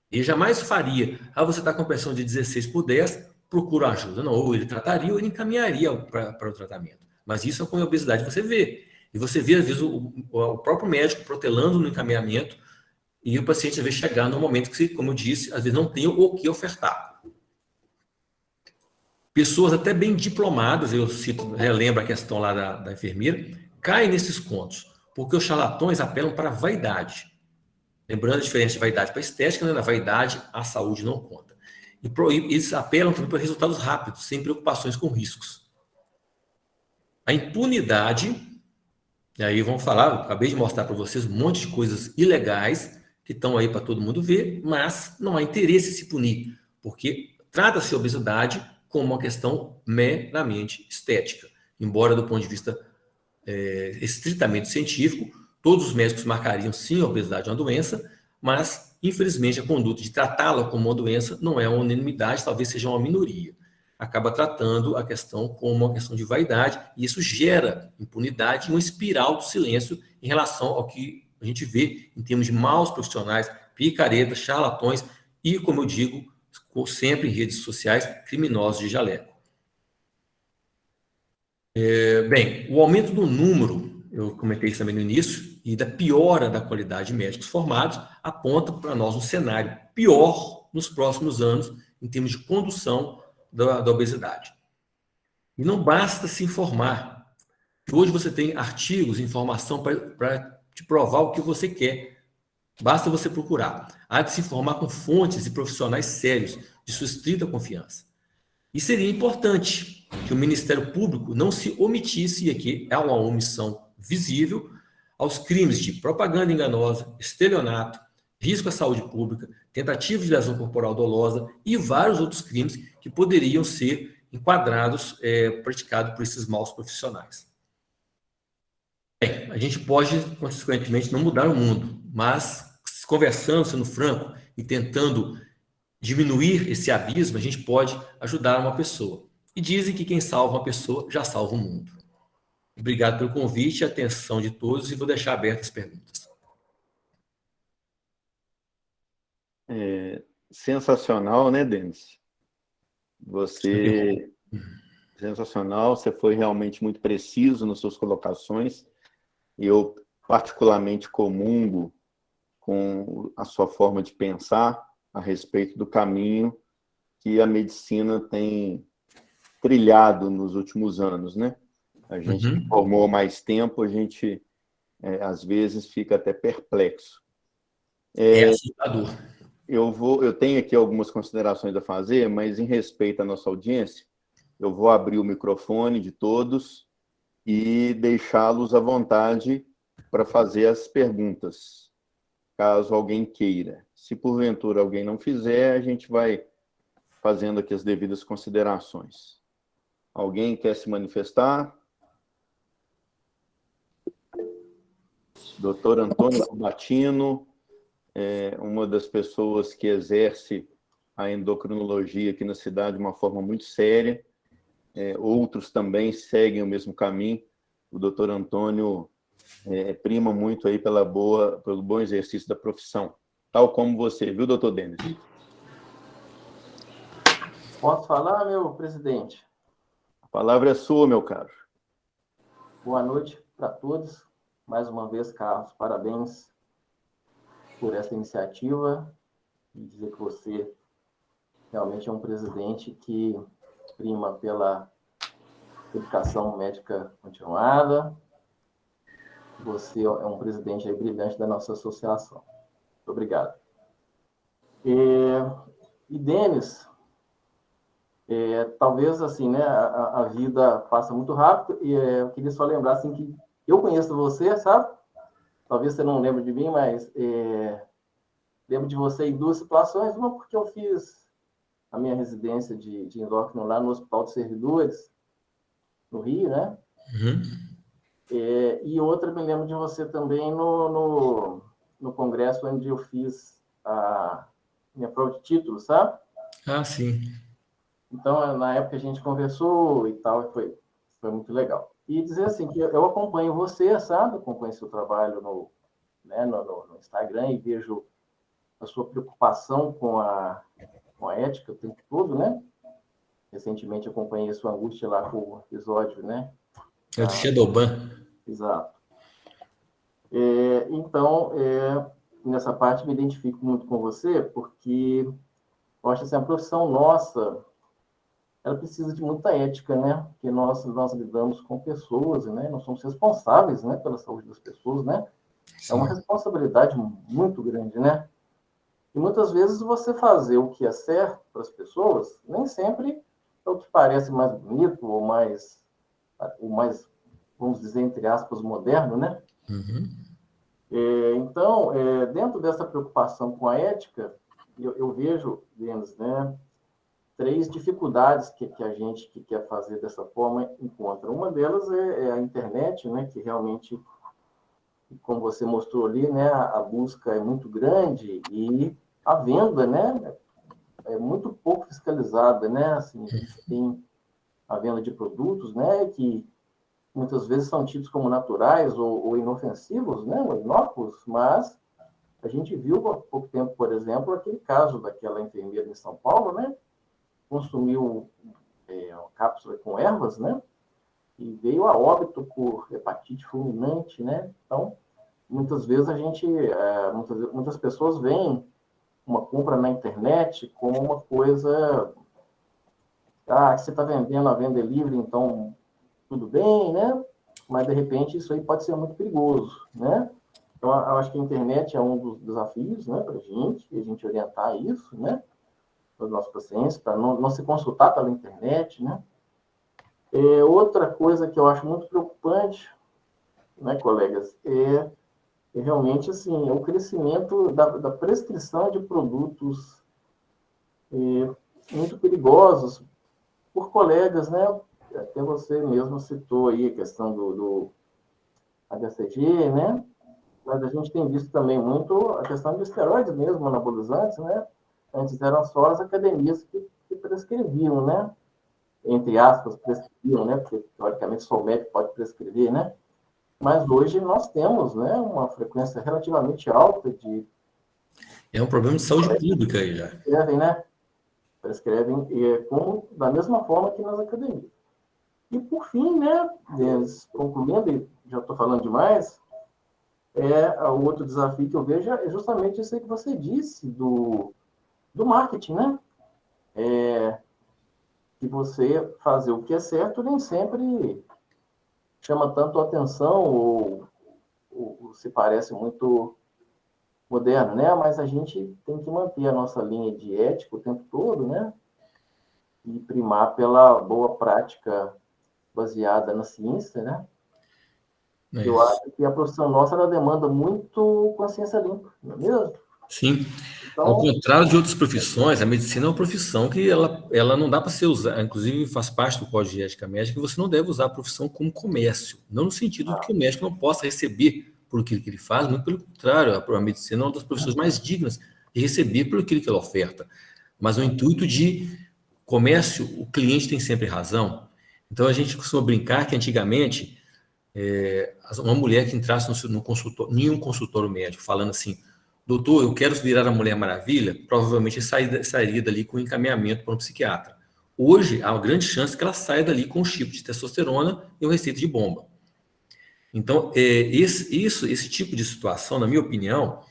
Ele jamais faria: você está com pressão de 16/10, procura ajuda. Não, ou ele trataria ou ele encaminharia para o tratamento. Mas isso é com a obesidade você vê. E você vê, às vezes, o próprio médico protelando no encaminhamento, e o paciente, às vezes, chegar no momento que, como eu disse, às vezes não tem o que ofertar. Pessoas até bem diplomadas, eu relembro a questão lá da enfermeira, caem nesses contos, porque os charlatões apelam para a vaidade. Lembrando a diferença de vaidade para estética, né? Na vaidade, a saúde não conta. E eles apelam também para resultados rápidos, sem preocupações com riscos. A impunidade, e aí vamos falar, acabei de mostrar para vocês um monte de coisas ilegais, que estão aí para todo mundo ver, mas não há interesse em se punir, porque trata-se a obesidade como uma questão meramente estética. Embora, do ponto de vista estritamente científico, todos os médicos marcariam sim a obesidade uma doença, mas, infelizmente, a conduta de tratá-la como uma doença não é uma unanimidade, talvez seja uma minoria. Acaba tratando a questão como uma questão de vaidade, e isso gera impunidade e uma espiral do silêncio em relação ao que a gente vê em termos de maus profissionais, picaretas, charlatões e, como eu digo, sempre em redes sociais, criminosos de jaleco. Bem, o aumento do número, eu comentei isso também no início, e da piora da qualidade de médicos formados, aponta para nós um cenário pior nos próximos anos, em termos de condução da obesidade. E não basta se informar. Hoje você tem artigos, informação para te provar o que você quer. Basta você procurar. Há de se informar com fontes e profissionais sérios, de sua estrita confiança. E seria importante que o Ministério Público não se omitisse, e aqui é uma omissão visível, aos crimes de propaganda enganosa, estelionato, risco à saúde pública, tentativa de lesão corporal dolosa e vários outros crimes que poderiam ser enquadrados, praticados por esses maus profissionais. Bem, a gente pode, consequentemente, não mudar o mundo, mas conversando, sendo franco e tentando diminuir esse abismo, a gente pode ajudar uma pessoa. E dizem que quem salva uma pessoa já salva o mundo. Obrigado pelo convite e atenção de todos, e vou deixar abertas as perguntas. Sensacional, né, Denis? Você... Sensacional, você foi realmente muito preciso nas suas colocações, e eu particularmente comungo com a sua forma de pensar a respeito do caminho que a medicina tem trilhado nos últimos anos, né? A gente que formou mais tempo, a gente às vezes fica até perplexo. É assustador. Eu tenho aqui algumas considerações a fazer, mas em respeito à nossa audiência, eu vou abrir o microfone de todos e deixá-los à vontade para fazer as perguntas, caso alguém queira. Se porventura alguém não fizer, a gente vai fazendo aqui as devidas considerações. Alguém quer se manifestar? Doutor Antônio Cubatino, uma das pessoas que exerce a endocrinologia aqui na cidade de uma forma muito séria. Outros também seguem o mesmo caminho. O doutor Antônio prima muito aí pelo bom exercício da profissão, tal como você, viu, doutor Denis? Posso falar, meu presidente? A palavra é sua, meu caro. Boa noite para todos. Mais uma vez, Carlos, parabéns por essa iniciativa e dizer que você realmente é um presidente que prima pela educação médica continuada. Você é um presidente aí brilhante da nossa associação. Muito obrigado. E Denis, talvez assim, né, a vida passa muito rápido e eu queria só lembrar assim que eu conheço você, sabe? Talvez você não lembre de mim, mas lembro de você em duas situações. Uma porque eu fiz a minha residência de endócrino lá no Hospital de Servidores, no Rio, né? E outra, me lembro de você também no congresso onde eu fiz a minha prova de título, sabe? Ah, sim. Então, na época a gente conversou e tal, foi muito legal. E dizer assim, que eu acompanho você, sabe? Acompanho seu trabalho no Instagram e vejo a sua preocupação com a ética o tempo todo, né? Recentemente acompanhei a sua angústia lá com o episódio, né? É do Shadowban. Exato. Então, nessa parte me identifico muito com você, porque eu acho assim, a profissão nossa, ela precisa de muita ética, né? Porque nós lidamos com pessoas, né? Nós somos responsáveis, né? Pela saúde das pessoas, né? Sim. É uma responsabilidade muito grande, né? E muitas vezes você fazer o que é certo para as pessoas, nem sempre é o que parece mais bonito ou mais, vamos dizer, entre aspas, moderno, né? Então, dentro dessa preocupação com a ética, eu vejo, Denis, né, 3 dificuldades que a gente que quer fazer dessa forma encontra. Uma delas é a internet, né, que realmente, como você mostrou ali, né, a busca é muito grande e a venda, né, é muito pouco fiscalizada, né, assim, a gente tem a venda de produtos, né, que muitas vezes são tidos como naturais ou inofensivos, né, ou inócuos, mas a gente viu há pouco tempo, por exemplo, aquele caso daquela enfermeira em São Paulo, né, consumiu uma cápsula com ervas, né, e veio a óbito por hepatite fulminante, né. Então, muitas vezes muitas pessoas veem uma compra na internet como uma coisa, que você está vendendo a venda livre, então tudo bem, né? Mas, de repente, isso aí pode ser muito perigoso, né? Então, eu acho que a internet é um dos desafios, né, para a gente orientar isso, né, para os nossos pacientes, para não se consultar pela internet, né? Outra coisa que eu acho muito preocupante, né, colegas, é realmente, assim, o crescimento da prescrição de produtos muito perigosos por colegas, né? Até você mesmo citou aí a questão do HCG, né? Mas a gente tem visto também muito a questão de esteroides mesmo, anabolizantes, né? Antes eram só as academias que prescreviam, né? entre aspas, prescreviam, né? Porque, teoricamente, só o médico pode prescrever, né? Mas hoje nós temos, né, uma frequência relativamente alta de... É um problema de saúde pública aí já. Prescrevem, né? Prescrevem da mesma forma que nas academias. E, por fim, né, concluindo, e já estou falando demais, o outro desafio que eu vejo é justamente isso aí que você disse, do marketing, né? Que você fazer o que é certo nem sempre chama tanto atenção ou se parece muito moderno, né? Mas a gente tem que manter a nossa linha de ética o tempo todo, né? E primar pela boa prática baseada na ciência, né? Eu acho que a profissão nossa ela demanda muito consciência limpa, não é mesmo? Sim. Então, ao contrário de outras profissões, a medicina é uma profissão que ela não dá para ser usada, inclusive faz parte do Código de Ética Médica, que você não deve usar a profissão como comércio, não no sentido de que o médico não possa receber por aquilo que ele faz, muito pelo contrário, a medicina é uma das profissões mais dignas de receber por aquilo que ela oferta, mas no intuito de comércio, o cliente tem sempre razão. Então a gente costuma brincar que antigamente uma mulher que entrasse em um consultório médico falando assim: doutor, eu quero virar a Mulher Maravilha, provavelmente sairia dali com encaminhamento para um psiquiatra. Hoje, há uma grande chance que ela saia dali com um chip de testosterona e uma receita de bomba. Então, esse tipo de situação, na minha opinião,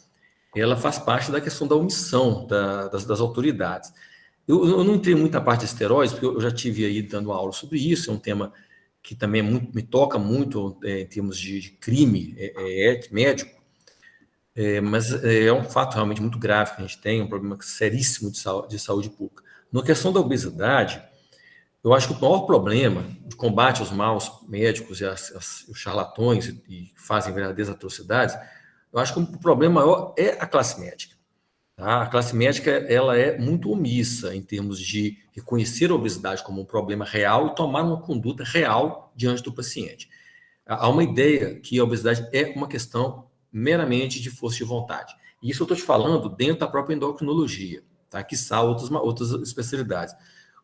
ela faz parte da questão da omissão das autoridades. Eu não entrei muito na parte de esteroides, porque eu já tive aí dando aula sobre isso, é um tema que também me toca muito em termos de crime médico, mas é um fato realmente muito grave que a gente tem, um problema seríssimo de saúde pública. Na questão da obesidade, eu acho que o maior problema de combate aos maus médicos e os charlatões que fazem verdadeiras atrocidades, eu acho que o problema maior é a classe médica. Tá? A classe médica ela é muito omissa em termos de reconhecer a obesidade como um problema real e tomar uma conduta real diante do paciente. Há uma ideia que a obesidade é uma questão meramente de força de vontade. E isso eu estou te falando dentro da própria endocrinologia, tá? Quiçá outras especialidades.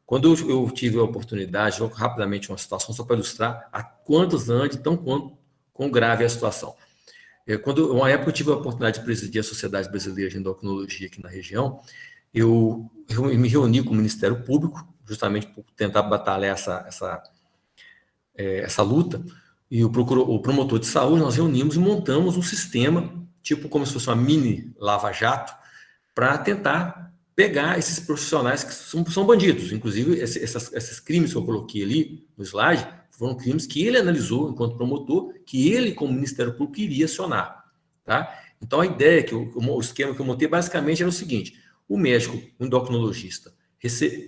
Quando eu tive a oportunidade, vou rapidamente uma situação só para ilustrar a quantos anos, então quão grave é a situação. Uma época eu tive a oportunidade de presidir a Sociedade Brasileira de Endocrinologia aqui na região, eu me reuni com o Ministério Público, justamente por tentar batalhar essa luta, e o promotor de saúde, nós reunimos e montamos um sistema, tipo como se fosse uma mini lava-jato, para tentar pegar esses profissionais que são bandidos. Inclusive, esses crimes que eu coloquei ali no slide foram crimes que ele analisou enquanto promotor, que ele, como Ministério Público, iria acionar. Tá? Então, a ideia, o esquema que eu montei, basicamente era o seguinte: o médico, o endocrinologista,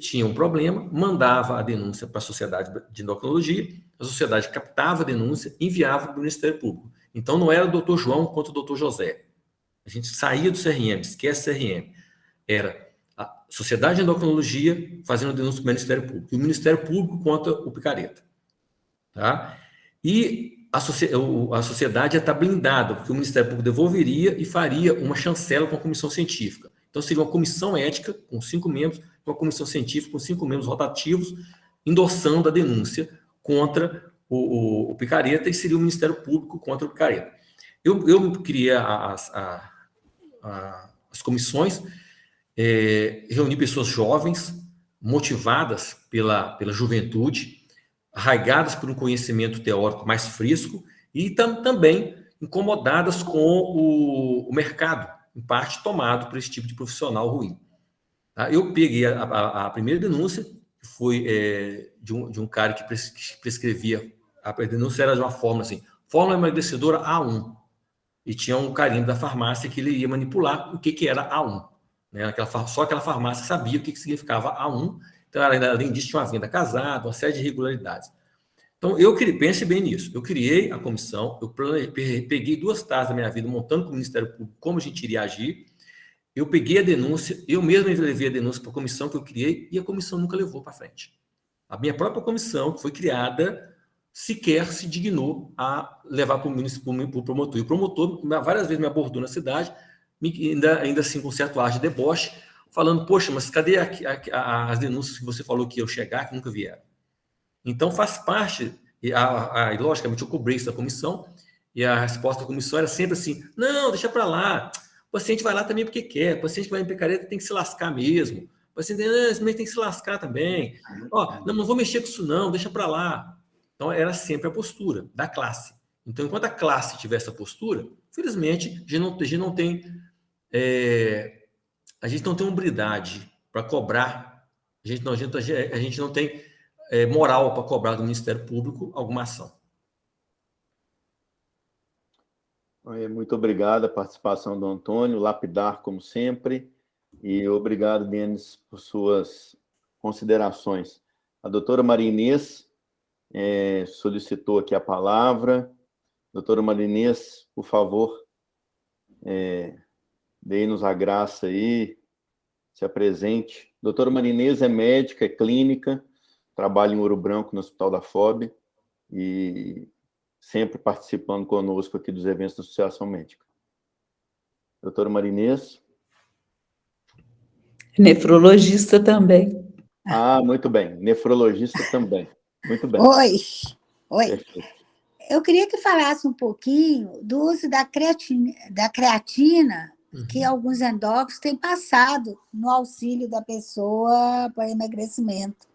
tinha um problema, mandava a denúncia para a Sociedade de Endocrinologia, a sociedade captava a denúncia e enviava para o Ministério Público. Então, não era o doutor João contra o doutor José. A gente saía do CRM, esquece CRM. Era a Sociedade de Endocrinologia fazendo denúncia para o Ministério Público e o Ministério Público contra o picareta. Tá? E a sociedade ia estar blindada, porque o Ministério Público devolveria e faria uma chancela com a comissão científica. Então, seria uma comissão ética com 5 membros, uma comissão científica com 5 membros rotativos, endossando a denúncia contra o picareta, e seria o Ministério Público contra o picareta. Eu criei as comissões, reuni pessoas jovens, motivadas pela juventude, arraigadas por um conhecimento teórico mais fresco e também incomodadas com o mercado, em parte tomado por esse tipo de profissional ruim. Tá? Eu peguei a primeira denúncia, que foi de um cara que prescrevia, a denúncia era de uma fórmula assim, fórmula emagrecedora A1, e tinha um carimbo da farmácia que ele ia manipular o que era A1. Né? Só aquela farmácia sabia o que significava A1, então, além disso, tinha uma venda casada, uma série de irregularidades. Então, pense bem nisso. Eu criei a comissão, eu peguei 2 tardes da minha vida montando com o Ministério Público como a gente iria agir. Eu peguei a denúncia, eu mesmo levei a denúncia para a comissão que eu criei e a comissão nunca levou para frente. A minha própria comissão, que foi criada, sequer se dignou a levar para o promotor. E o promotor várias vezes me abordou na cidade, ainda assim com certo ar de deboche, falando: poxa, mas cadê as denúncias que você falou que iam chegar, que nunca vieram? Então, faz parte, e logicamente, eu cobrei isso da comissão, e a resposta da comissão era sempre assim, não, deixa para lá, o paciente vai lá também porque quer, o paciente que vai em picareta tem que se lascar mesmo, o paciente esse mês tem que se lascar também, não vou mexer com isso não, deixa para lá. Então, era sempre a postura da classe. Então, enquanto a classe tiver essa postura, felizmente, a gente não tem hombridade para cobrar, a gente não tem moral para cobrar do Ministério Público alguma ação. Muito obrigado a participação do Antônio, lapidar como sempre, e obrigado, Denis, por suas considerações. A doutora Maria Inês solicitou aqui a palavra. Doutora Maria Inês, por favor, dê-nos a graça aí, se apresente. Doutora Maria Inês é médica, é clínica, trabalha em Ouro Branco, no Hospital da FOB, e sempre participando conosco aqui dos eventos da Associação Médica. Doutora Maria Inês? Nefrologista também. Muito bem. Nefrologista também. Muito bem. Oi. Perfeito. Eu queria que falasse um pouquinho do uso da creatina que alguns endócrinos têm passado no auxílio da pessoa para emagrecimento.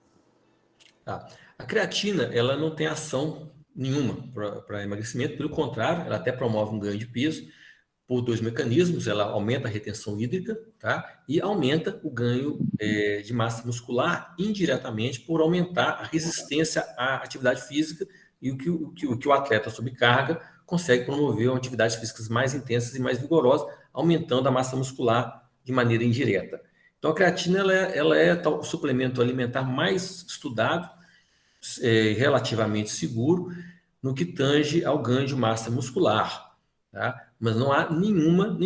A creatina, ela não tem ação nenhuma para emagrecimento, pelo contrário, ela até promove um ganho de peso por 2 mecanismos. Ela aumenta a retenção hídrica, tá? E aumenta o ganho de massa muscular indiretamente por aumentar a resistência à atividade física, e o que o atleta sob carga consegue promover atividades físicas mais intensas e mais vigorosas, aumentando a massa muscular de maneira indireta. Então, a creatina ela é o suplemento alimentar mais estudado, relativamente seguro, no que tange ao ganho de massa muscular, tá? Mas não há nenhuma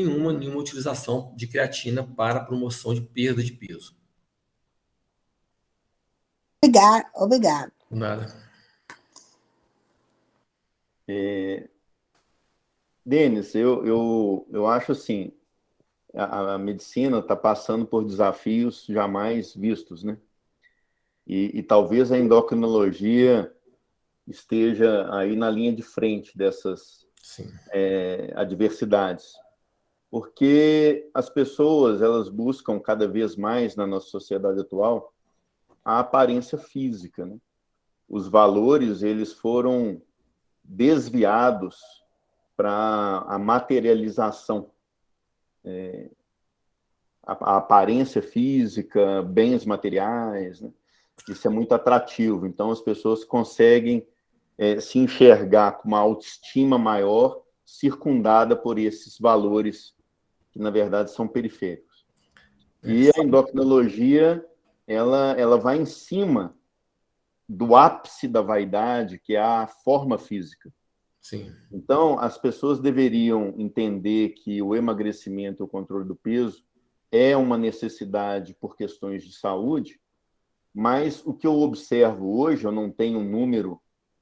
utilização de creatina para promoção de perda de peso. Obrigado. Nada. Denis, eu acho assim, a medicina está passando por desafios jamais vistos, né? E talvez a endocrinologia esteja aí na linha de frente dessas adversidades. Porque as pessoas, elas buscam cada vez mais, na nossa sociedade atual, a aparência física, né? Os valores, eles foram desviados para a materialização, a aparência física, bens materiais, né? Isso é muito atrativo. Então, as pessoas conseguem se enxergar com uma autoestima maior, circundada por esses valores que, na verdade, são periféricos. E a endocrinologia, ela vai em cima do ápice da vaidade, que é a forma física. Sim. Então, as pessoas deveriam entender que o emagrecimento e o controle do peso é uma necessidade por questões de saúde, mas o que eu observo hoje, eu não tenho um número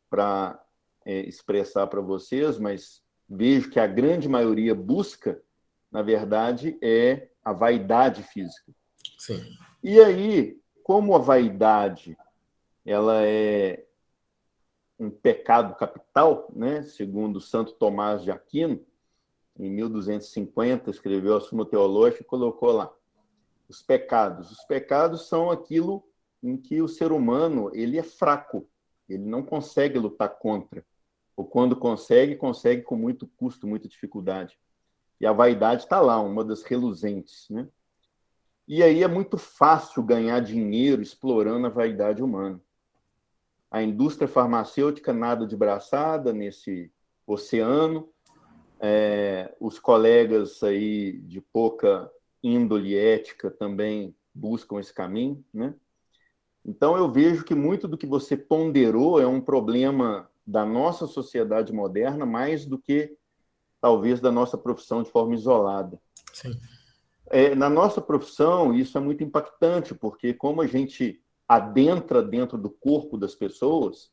para expressar para vocês, mas vejo que a grande maioria busca, na verdade, é a vaidade física. Sim. E aí, como a vaidade ela é um pecado capital, né? Segundo Santo Tomás de Aquino, em 1250, escreveu a Suma Teológica e colocou lá os pecados. Os pecados são aquilo em que o ser humano ele é fraco, ele não consegue lutar contra, ou quando consegue com muito custo, muita dificuldade. E a vaidade está lá, uma das reluzentes, né? E aí é muito fácil ganhar dinheiro explorando a vaidade humana. A indústria farmacêutica nada de braçada nesse oceano, os colegas aí de pouca índole ética também buscam esse caminho, né? Então, eu vejo que muito do que você ponderou é um problema da nossa sociedade moderna, mais do que, talvez, da nossa profissão de forma isolada. Sim. Na nossa profissão, isso é muito impactante, porque como a gente adentra dentro do corpo das pessoas,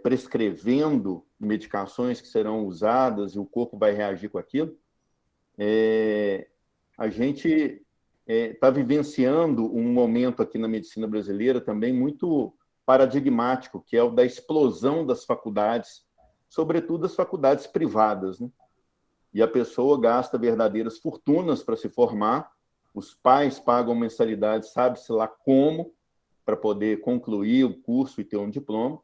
prescrevendo medicações que serão usadas e o corpo vai reagir com aquilo, a gente está vivenciando um momento aqui na medicina brasileira também muito paradigmático, que é o da explosão das faculdades, sobretudo as faculdades privadas, né? E a pessoa gasta verdadeiras fortunas para se formar, os pais pagam mensalidade, sabe-se lá como, para poder concluir o curso e ter um diploma,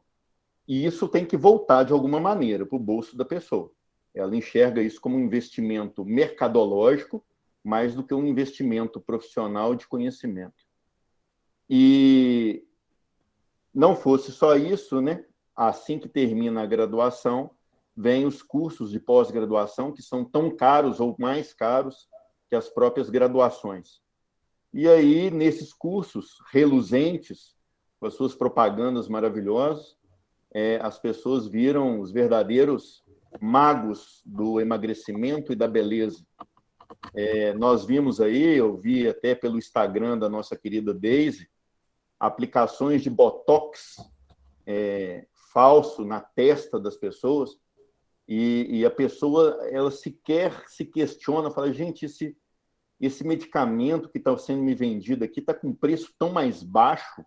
e isso tem que voltar de alguma maneira para o bolso da pessoa. Ela enxerga isso como um investimento mercadológico, mais do que um investimento profissional de conhecimento. E não fosse só isso, né? Assim que termina a graduação, vêm os cursos de pós-graduação, que são tão caros ou mais caros que as próprias graduações. E aí, nesses cursos reluzentes, com as suas propagandas maravilhosas, as pessoas viram os verdadeiros magos do emagrecimento e da beleza. Nós vimos aí, eu vi até pelo Instagram da nossa querida Daisy, aplicações de botox falso na testa das pessoas, e a pessoa ela sequer se questiona, fala, gente, esse medicamento que está sendo me vendido aqui está com preço tão mais baixo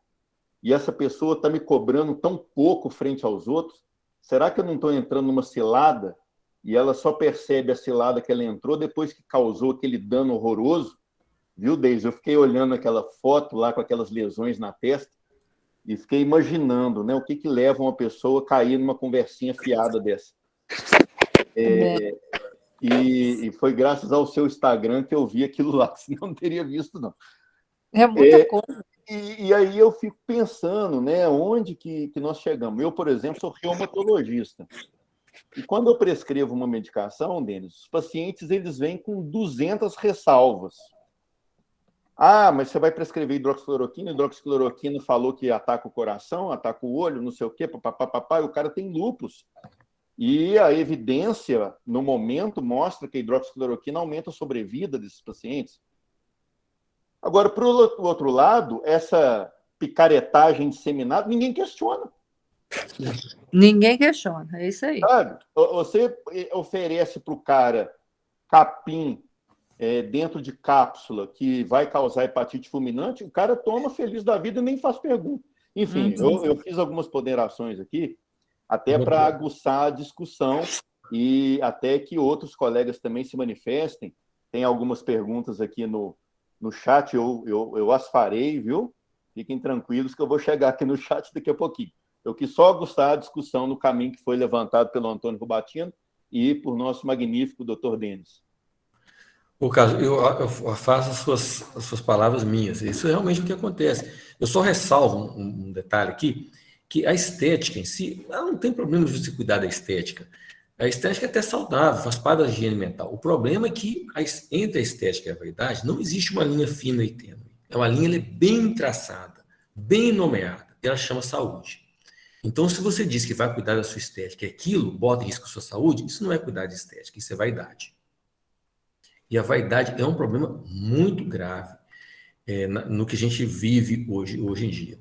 e essa pessoa está me cobrando tão pouco frente aos outros, será que eu não estou entrando numa cilada e ela só percebe a cilada que ela entrou depois que causou aquele dano horroroso? Viu, Deise? Eu fiquei olhando aquela foto lá com aquelas lesões na testa e fiquei imaginando, né, o que leva uma pessoa a cair numa conversinha fiada dessa. E foi graças ao seu Instagram que eu vi aquilo lá, senão não teria visto, não. É muita coisa. E aí eu fico pensando, né, onde que nós chegamos. Eu, por exemplo, sou reumatologista. E quando eu prescrevo uma medicação, Denis, os pacientes eles vêm com 200 ressalvas. Ah, mas você vai prescrever hidroxicloroquina, hidroxicloroquina falou que ataca o coração, ataca o olho, não sei o quê, papapá, e o cara tem lúpus. E a evidência, no momento, mostra que a hidroxicloroquina aumenta a sobrevida desses pacientes. Agora, para o outro lado, essa picaretagem disseminada, ninguém questiona. Ninguém questiona, é isso aí. Sabe? Você oferece para o cara capim dentro de cápsula que vai causar hepatite fulminante, o cara toma feliz da vida e nem faz pergunta. Enfim, eu fiz algumas ponderações aqui, até para aguçar a discussão e até que outros colegas também se manifestem. Tem algumas perguntas aqui no chat, eu as farei, viu? Fiquem tranquilos que eu vou chegar aqui no chat daqui a pouquinho. Eu quis só aguçar a discussão no caminho que foi levantado pelo Antônio Rubatino e por nosso magnífico Dr. Denis. Por caso, eu faço as suas palavras minhas. Isso é realmente o que acontece. Eu só ressalvo um detalhe aqui, que a estética em si, ela não tem problema de você cuidar da estética. A estética é até saudável, faz parte da higiene mental. O problema é que entre a estética e a vaidade não existe uma linha fina e tênue. É uma linha, ela é bem traçada, bem nomeada, e ela chama saúde. Então, se você diz que vai cuidar da sua estética e aquilo bota em risco a sua saúde, isso não é cuidar de estética, isso é vaidade. E a vaidade é um problema muito grave no que a gente vive hoje em dia.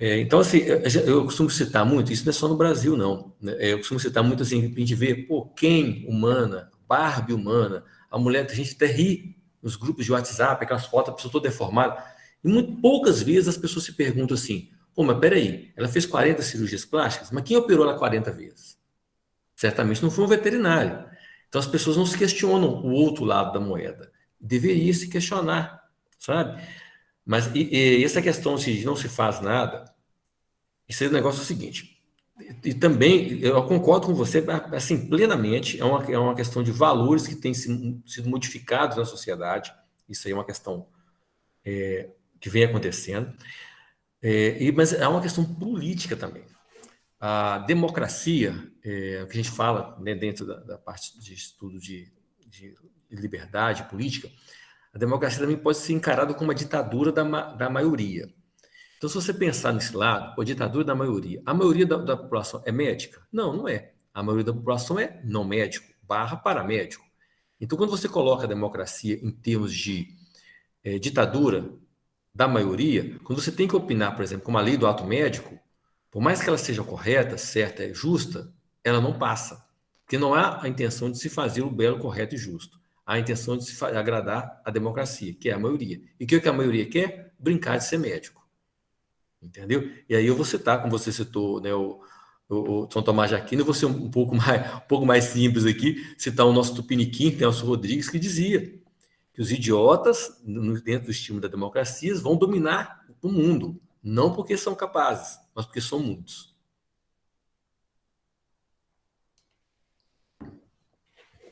Então, assim, eu costumo citar muito, isso não é só no Brasil, não. Eu costumo citar muito, assim, para a gente ver, Ken humana, Barbie humana, a mulher, a gente até ri nos grupos de WhatsApp, aquelas fotos, a pessoa toda deformada. E muito poucas vezes as pessoas se perguntam assim, mas peraí, ela fez 40 cirurgias plásticas, mas quem operou ela 40 vezes? Certamente não foi um veterinário. Então, as pessoas não se questionam o outro lado da moeda. Deveria se questionar, sabe? Mas e essa questão de não se faz nada, esse negócio é o seguinte, e também eu concordo com você, assim, plenamente, é uma questão de valores que têm sido modificados na sociedade, isso aí é uma questão que vem acontecendo, mas é uma questão política também. A democracia, o que a gente fala, né, dentro da parte de estudo de liberdade política, a democracia também pode ser encarada como uma ditadura da maioria. Então, se você pensar nesse lado, a ditadura da maioria, a maioria da população é médica? Não, não é. A maioria da população é não médico, /paramédico. Então, quando você coloca a democracia em termos de ditadura da maioria, quando você tem que opinar, por exemplo, como a lei do ato médico, por mais que ela seja correta, certa e justa, ela não passa. Porque não há a intenção de se fazer o belo, correto e justo. Há a intenção de se agradar a democracia, que é a maioria. E o que a maioria quer? Brincar de ser médico. entendeu? E aí eu vou citar, como você citou, né, o São Tomás de Aquino, eu vou ser um pouco mais simples aqui, citar o nosso tupiniquim, Nelson Rodrigues, que dizia que os idiotas, dentro do estímulo da democracia, vão dominar o mundo, não porque são capazes, mas porque são muitos.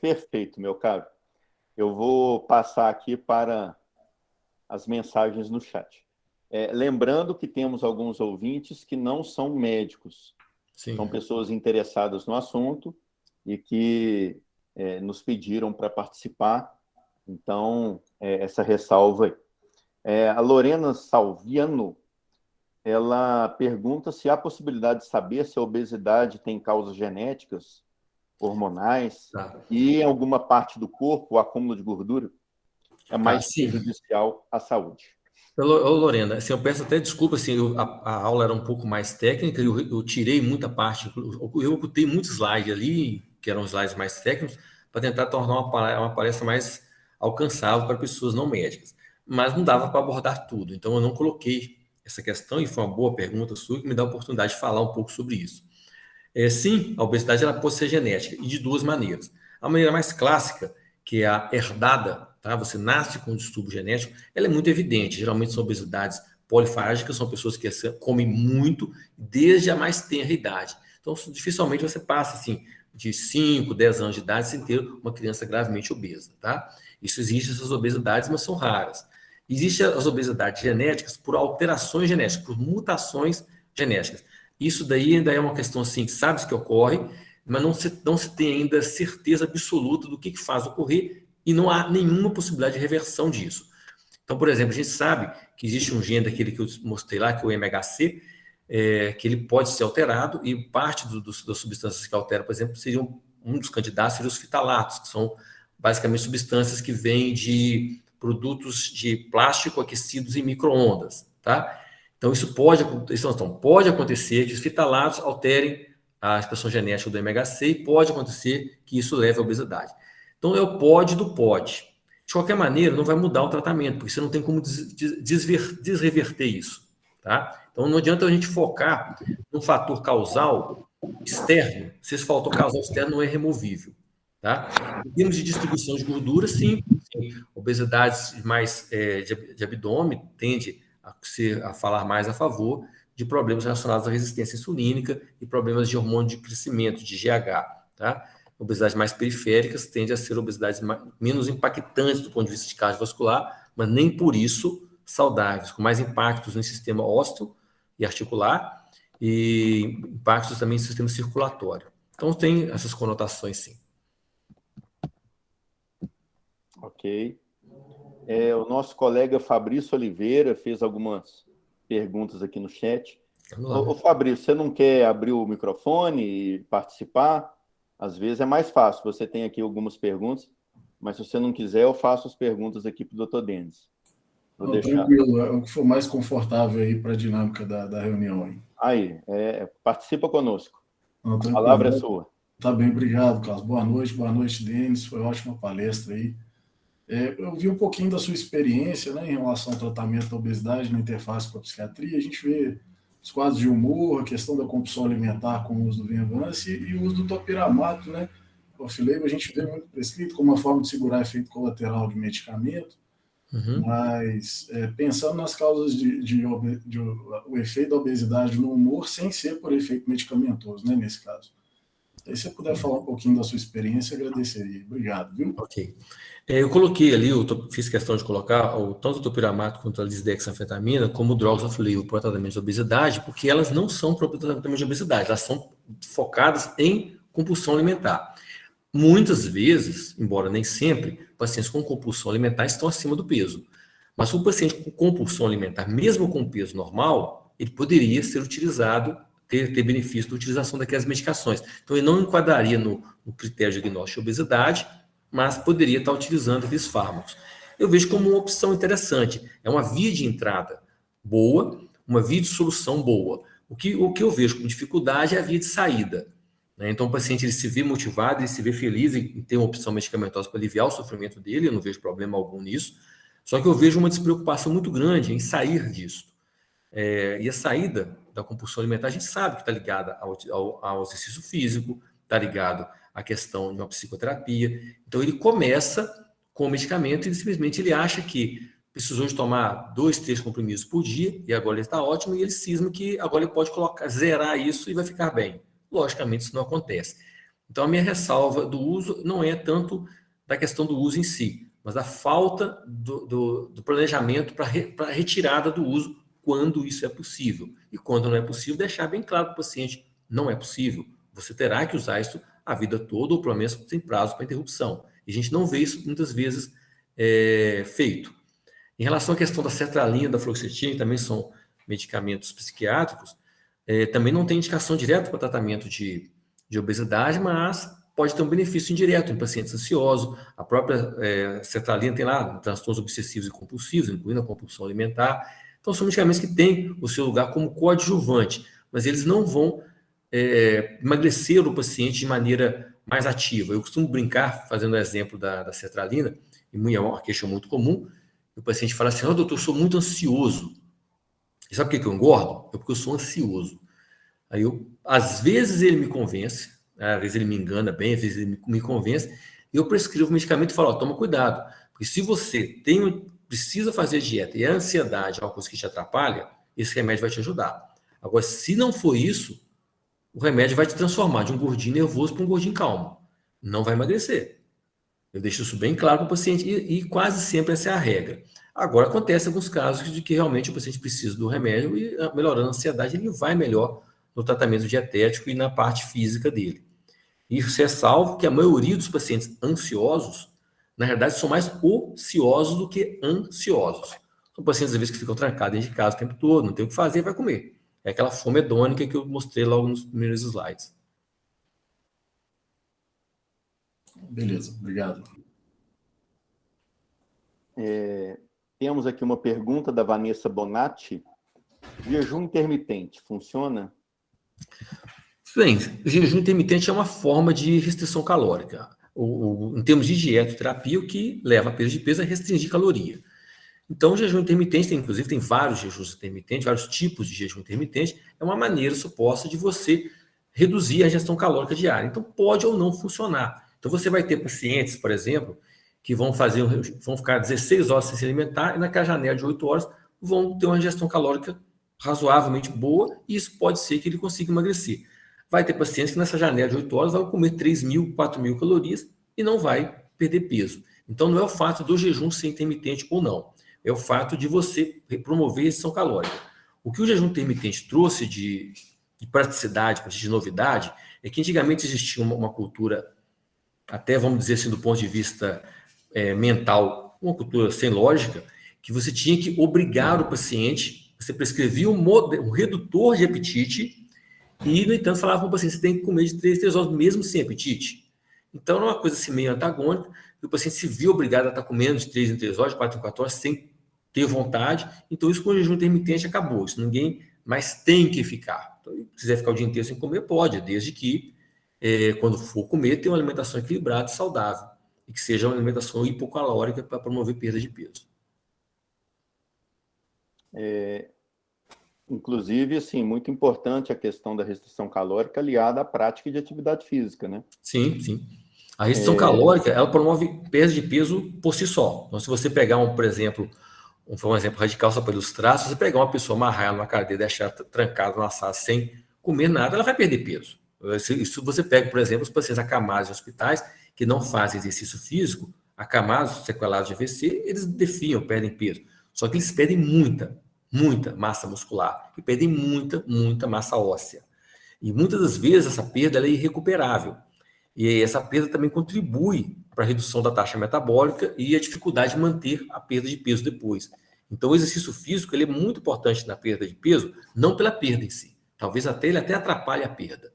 Perfeito, meu caro. Eu vou passar aqui para as mensagens no chat. Lembrando que temos alguns ouvintes que não são médicos, Sim. São pessoas interessadas no assunto e que nos pediram para participar. Então, essa ressalva aí. A Lorena Salviano, ela pergunta se há possibilidade de saber se a obesidade tem causas genéticas, hormonais, e em alguma parte do corpo o acúmulo de gordura é mais prejudicial à saúde. Lorena, assim, eu peço até desculpa, assim, a aula era um pouco mais técnica, eu tirei muita parte, eu ocultei muitos slides ali, que eram slides mais técnicos, para tentar tornar uma palestra mais alcançável para pessoas não médicas. Mas não dava para abordar tudo, então eu não coloquei essa questão, e foi uma boa pergunta sua, que me dá a oportunidade de falar um pouco sobre isso. Sim, a obesidade ela pode ser genética, e de duas maneiras. A maneira mais clássica, que é a herdada, tá? Você nasce com um distúrbio genético, ela é muito evidente. Geralmente são obesidades polifágicas, são pessoas que comem muito desde a mais tenra idade. Então, dificilmente você passa assim, de 5, 10 anos de idade sem ter uma criança gravemente obesa. Tá? Isso existe, essas obesidades, mas são raras. Existem as obesidades genéticas por alterações genéticas, por mutações genéticas. Isso daí ainda é uma questão assim, sabe-se que ocorre, mas não se tem ainda certeza absoluta do que faz ocorrer e não há nenhuma possibilidade de reversão disso. Então, por exemplo, a gente sabe que existe um gene daquele que eu mostrei lá, que é o MHC, que ele pode ser alterado e parte das substâncias que alteram, por exemplo, seriam um dos candidatos seriam os fitalatos, que são basicamente substâncias que vêm de produtos de plástico aquecidos em micro-ondas, tá? Então, isso pode acontecer que os fitalatos alterem a expressão genética do MHC e pode acontecer que isso leve à obesidade. Então, é o pode do pode. De qualquer maneira, não vai mudar o tratamento, porque você não tem como desreverter isso. Tá? Então, não adianta a gente focar num fator causal externo, se esse fator causal externo não é removível. Tá? Em termos de distribuição de gordura, sim. Obesidades mais de abdômen tende a falar mais a favor de problemas relacionados à resistência insulínica e problemas de hormônio de crescimento, de GH. Tá? Obesidades mais periféricas tendem a ser obesidades menos impactantes do ponto de vista de cardiovascular, mas nem por isso saudáveis, com mais impactos no sistema ósseo e articular e impactos também no sistema circulatório. Então, tem essas conotações, sim. Ok. O nosso colega Fabrício Oliveira fez algumas perguntas aqui no chat. Ô, Fabrício, você não quer abrir o microfone e participar? Às vezes é mais fácil. Você tem aqui algumas perguntas, mas se você não quiser, eu faço as perguntas aqui para o Dr. Denis. Tranquilo, é o que for mais confortável aí para a dinâmica da reunião. Aí, participa conosco. Não, a palavra é sua. Tá bem, obrigado, Carlos. Boa noite, Denis. Foi uma ótima palestra aí. Eu vi um pouquinho da sua experiência, né, em relação ao tratamento da obesidade na interface com a psiquiatria. A gente vê os quadros de humor, a questão da compulsão alimentar com o uso do Venvance e o uso do topiramato, né? O off-label a gente vê muito prescrito como uma forma de segurar efeito colateral de medicamento. Uhum. Mas pensando nas causas o efeito da obesidade no humor sem ser por efeito medicamentoso, né, nesse caso. Aí, se você puder falar um pouquinho da sua experiência, agradeceria. Obrigado, viu? Ok. Eu coloquei ali, fiz questão de colocar tanto o topiramato quanto a lisdexanfetamina como drogas off-label para tratamento de obesidade, porque elas não são para tratamento de obesidade, elas são focadas em compulsão alimentar. Muitas vezes, embora nem sempre, pacientes com compulsão alimentar estão acima do peso. Mas o paciente com compulsão alimentar, mesmo com peso normal, ele poderia ser utilizado, ter benefício da utilização daquelas medicações. Então, ele não enquadraria no critério de diagnóstico de obesidade, mas poderia estar utilizando aqueles fármacos. Eu vejo como uma opção interessante. É uma via de entrada boa, uma via de solução boa. O que eu vejo como dificuldade é a via de saída. Então, o paciente ele se vê motivado, ele se vê feliz em ter uma opção medicamentosa para aliviar o sofrimento dele, eu não vejo problema algum nisso, só que eu vejo uma despreocupação muito grande em sair disso. E a saída da compulsão alimentar, a gente sabe que está ligada ao exercício físico, está ligado à questão de uma psicoterapia. Então, ele começa com o medicamento e simplesmente ele acha que precisou de tomar 2, 3 comprimidos por dia e agora ele está ótimo e ele cisma que agora ele pode zerar isso e vai ficar bem. Logicamente, isso não acontece. Então, a minha ressalva do uso não é tanto da questão do uso em si, mas da falta do planejamento para a retirada do uso quando isso é possível. E quando não é possível, deixar bem claro para o paciente, não é possível. Você terá que usar isso a vida toda, ou pelo menos sem prazo para interrupção. E a gente não vê isso muitas vezes feito. Em relação à questão da sertralina, da fluoxetina, que também são medicamentos psiquiátricos, também não tem indicação direta para tratamento de obesidade, mas pode ter um benefício indireto em pacientes ansiosos. A própria sertralina tem lá transtornos obsessivos e compulsivos, incluindo a compulsão alimentar. Então, são medicamentos que têm o seu lugar como coadjuvante, mas eles não vão emagrecer o paciente de maneira mais ativa. Eu costumo brincar, fazendo o exemplo da sertralina, e é uma queixa muito comum, o paciente fala assim, doutor, eu sou muito ansioso. E sabe por que eu engordo? É porque eu sou ansioso. Aí às vezes ele me convence, às vezes ele me engana bem, às vezes ele me convence, e eu prescrevo o medicamento e falo, toma cuidado, porque se você precisa fazer dieta e a ansiedade é uma coisa que te atrapalha, esse remédio vai te ajudar. Agora, se não for isso, o remédio vai te transformar de um gordinho nervoso para um gordinho calmo. Não vai emagrecer. Eu deixo isso bem claro para o paciente e quase sempre essa é a regra. Agora, acontece alguns casos de que realmente o paciente precisa do remédio e, melhorando a ansiedade, ele vai melhor no tratamento dietético e na parte física dele. Isso é salvo que a maioria dos pacientes ansiosos, na verdade, são mais ociosos do que ansiosos. São pacientes, às vezes, que ficam trancados dentro de casa o tempo todo, não tem o que fazer, vai comer. É aquela fome hedônica que eu mostrei logo nos primeiros slides. Beleza, obrigado. Temos aqui uma pergunta da Vanessa Bonatti. Jejum intermitente, funciona? Bem, o jejum intermitente é uma forma de restrição calórica. Em termos de dietoterapia, o que leva a perda de peso é restringir caloria. Então, o jejum intermitente, inclusive, tem vários jejuns intermitentes, vários tipos de jejum intermitente, é uma maneira suposta de você reduzir a ingestão calórica diária. Então, pode ou não funcionar. Então, você vai ter pacientes, por exemplo, que vão ficar 16 horas sem se alimentar e naquela janela de 8 horas vão ter uma ingestão calórica razoavelmente boa e isso pode ser que ele consiga emagrecer. Vai ter pacientes que nessa janela de 8 horas vão comer 3.000, 4.000 calorias e não vai perder peso. Então, não é o fato do jejum ser intermitente ou não. É o fato de você promover a restrição calórica. O que o jejum intermitente trouxe de praticidade, de novidade, é que antigamente existia uma cultura, até vamos dizer assim, do ponto de vista mental, uma cultura sem lógica, que você tinha que obrigar o paciente, você prescrevia um redutor de apetite e, no entanto, falava para o paciente, você tem que comer de 3 horas mesmo sem apetite. Então, era uma coisa assim meio antagônica, e o paciente se viu obrigado a estar comendo de 3 em 3 horas, de 4 em 4 horas, sem ter vontade. Então, isso com o jejum intermitente acabou. Isso ninguém mais tem que ficar. Então, se quiser ficar o dia inteiro sem comer, pode, desde que, quando for comer, tenha uma alimentação equilibrada e saudável. E que seja uma alimentação hipocalórica para promover perda de peso. Inclusive, assim, muito importante a questão da restrição calórica aliada à prática de atividade física, né? Sim, sim. A restrição calórica, ela promove perda de peso por si só. Então, se você pegar, por exemplo, um exemplo radical só para ilustrar, se você pegar uma pessoa, amarrar ela numa cadeira e deixar ela trancada na sala sem comer nada, ela vai perder peso. Se você pega, por exemplo, os pacientes acamados em hospitais que não fazem exercício físico, acamados, sequelados de AVC, eles definham, perdem peso. Só que eles perdem muita massa muscular e perdem muita massa óssea. E muitas das vezes essa perda ela é irrecuperável. E essa perda também contribui para a redução da taxa metabólica e a dificuldade de manter a perda de peso depois. Então, o exercício físico ele é muito importante na perda de peso, não pela perda em si. Talvez ele até atrapalhe a perda.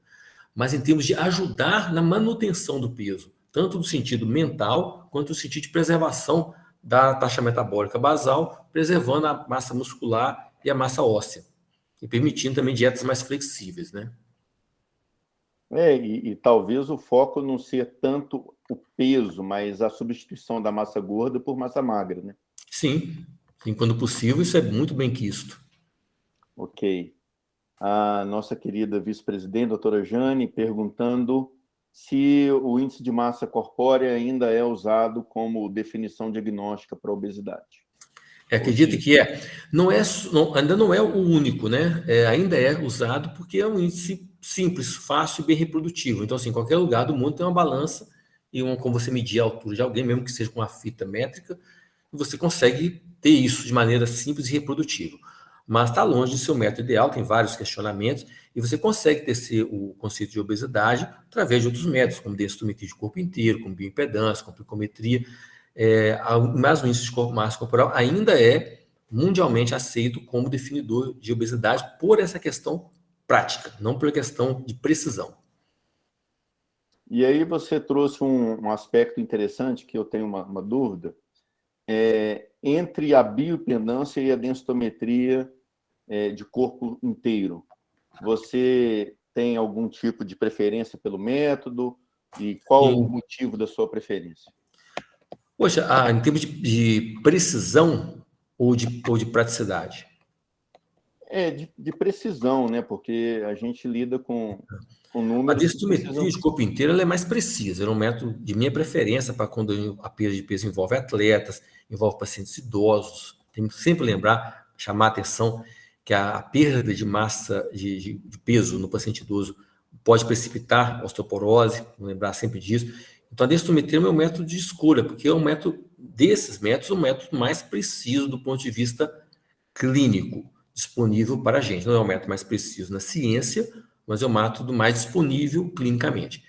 Mas em termos de ajudar na manutenção do peso, tanto no sentido mental, quanto no sentido de preservação da taxa metabólica basal, preservando a massa muscular e a massa óssea. E permitindo também dietas mais flexíveis, né? E talvez o foco não seja tanto o peso, mas a substituição da massa gorda por massa magra, né? Sim, quando possível, isso é muito bem quisto. Ok. A nossa querida vice-presidente, doutora Jane, perguntando se o índice de massa corpórea ainda é usado como definição diagnóstica para obesidade. Acredita que ainda não é o único, né? Ainda é usado porque é um índice simples, fácil e bem reprodutivo. Então, assim, em qualquer lugar do mundo tem uma balança e como você medir a altura de alguém, mesmo que seja com uma fita métrica, você consegue ter isso de maneira simples e reprodutível. Mas está longe de ser o método ideal, tem vários questionamentos, e você consegue ter o conceito de obesidade através de outros métodos, como densitometria de corpo inteiro, como bioimpedância, com plicometria. Mas o índice de massa corporal ainda é mundialmente aceito como definidor de obesidade por essa questão prática, não pela questão de precisão. E aí você trouxe um aspecto interessante que eu tenho uma dúvida, entre a bioimpedância e a densitometria de corpo inteiro. Você tem algum tipo de preferência pelo método? E qual o motivo da sua preferência? Poxa, em termos de precisão ou de praticidade? De precisão, né? Porque a gente lida com A números densitometria de corpo inteiro ela é mais precisa, é um método de minha preferência para quando a perda de peso envolve atletas, envolve pacientes idosos. Tem que sempre lembrar, chamar a atenção que a perda de massa de peso no paciente idoso pode precipitar osteoporose, vou lembrar sempre disso. Então, a densitometria é o meu método de escolha, porque é um método desses métodos, o método mais preciso do ponto de vista clínico disponível para a gente. Não é o método mais preciso na ciência, mas é o método mais disponível clinicamente.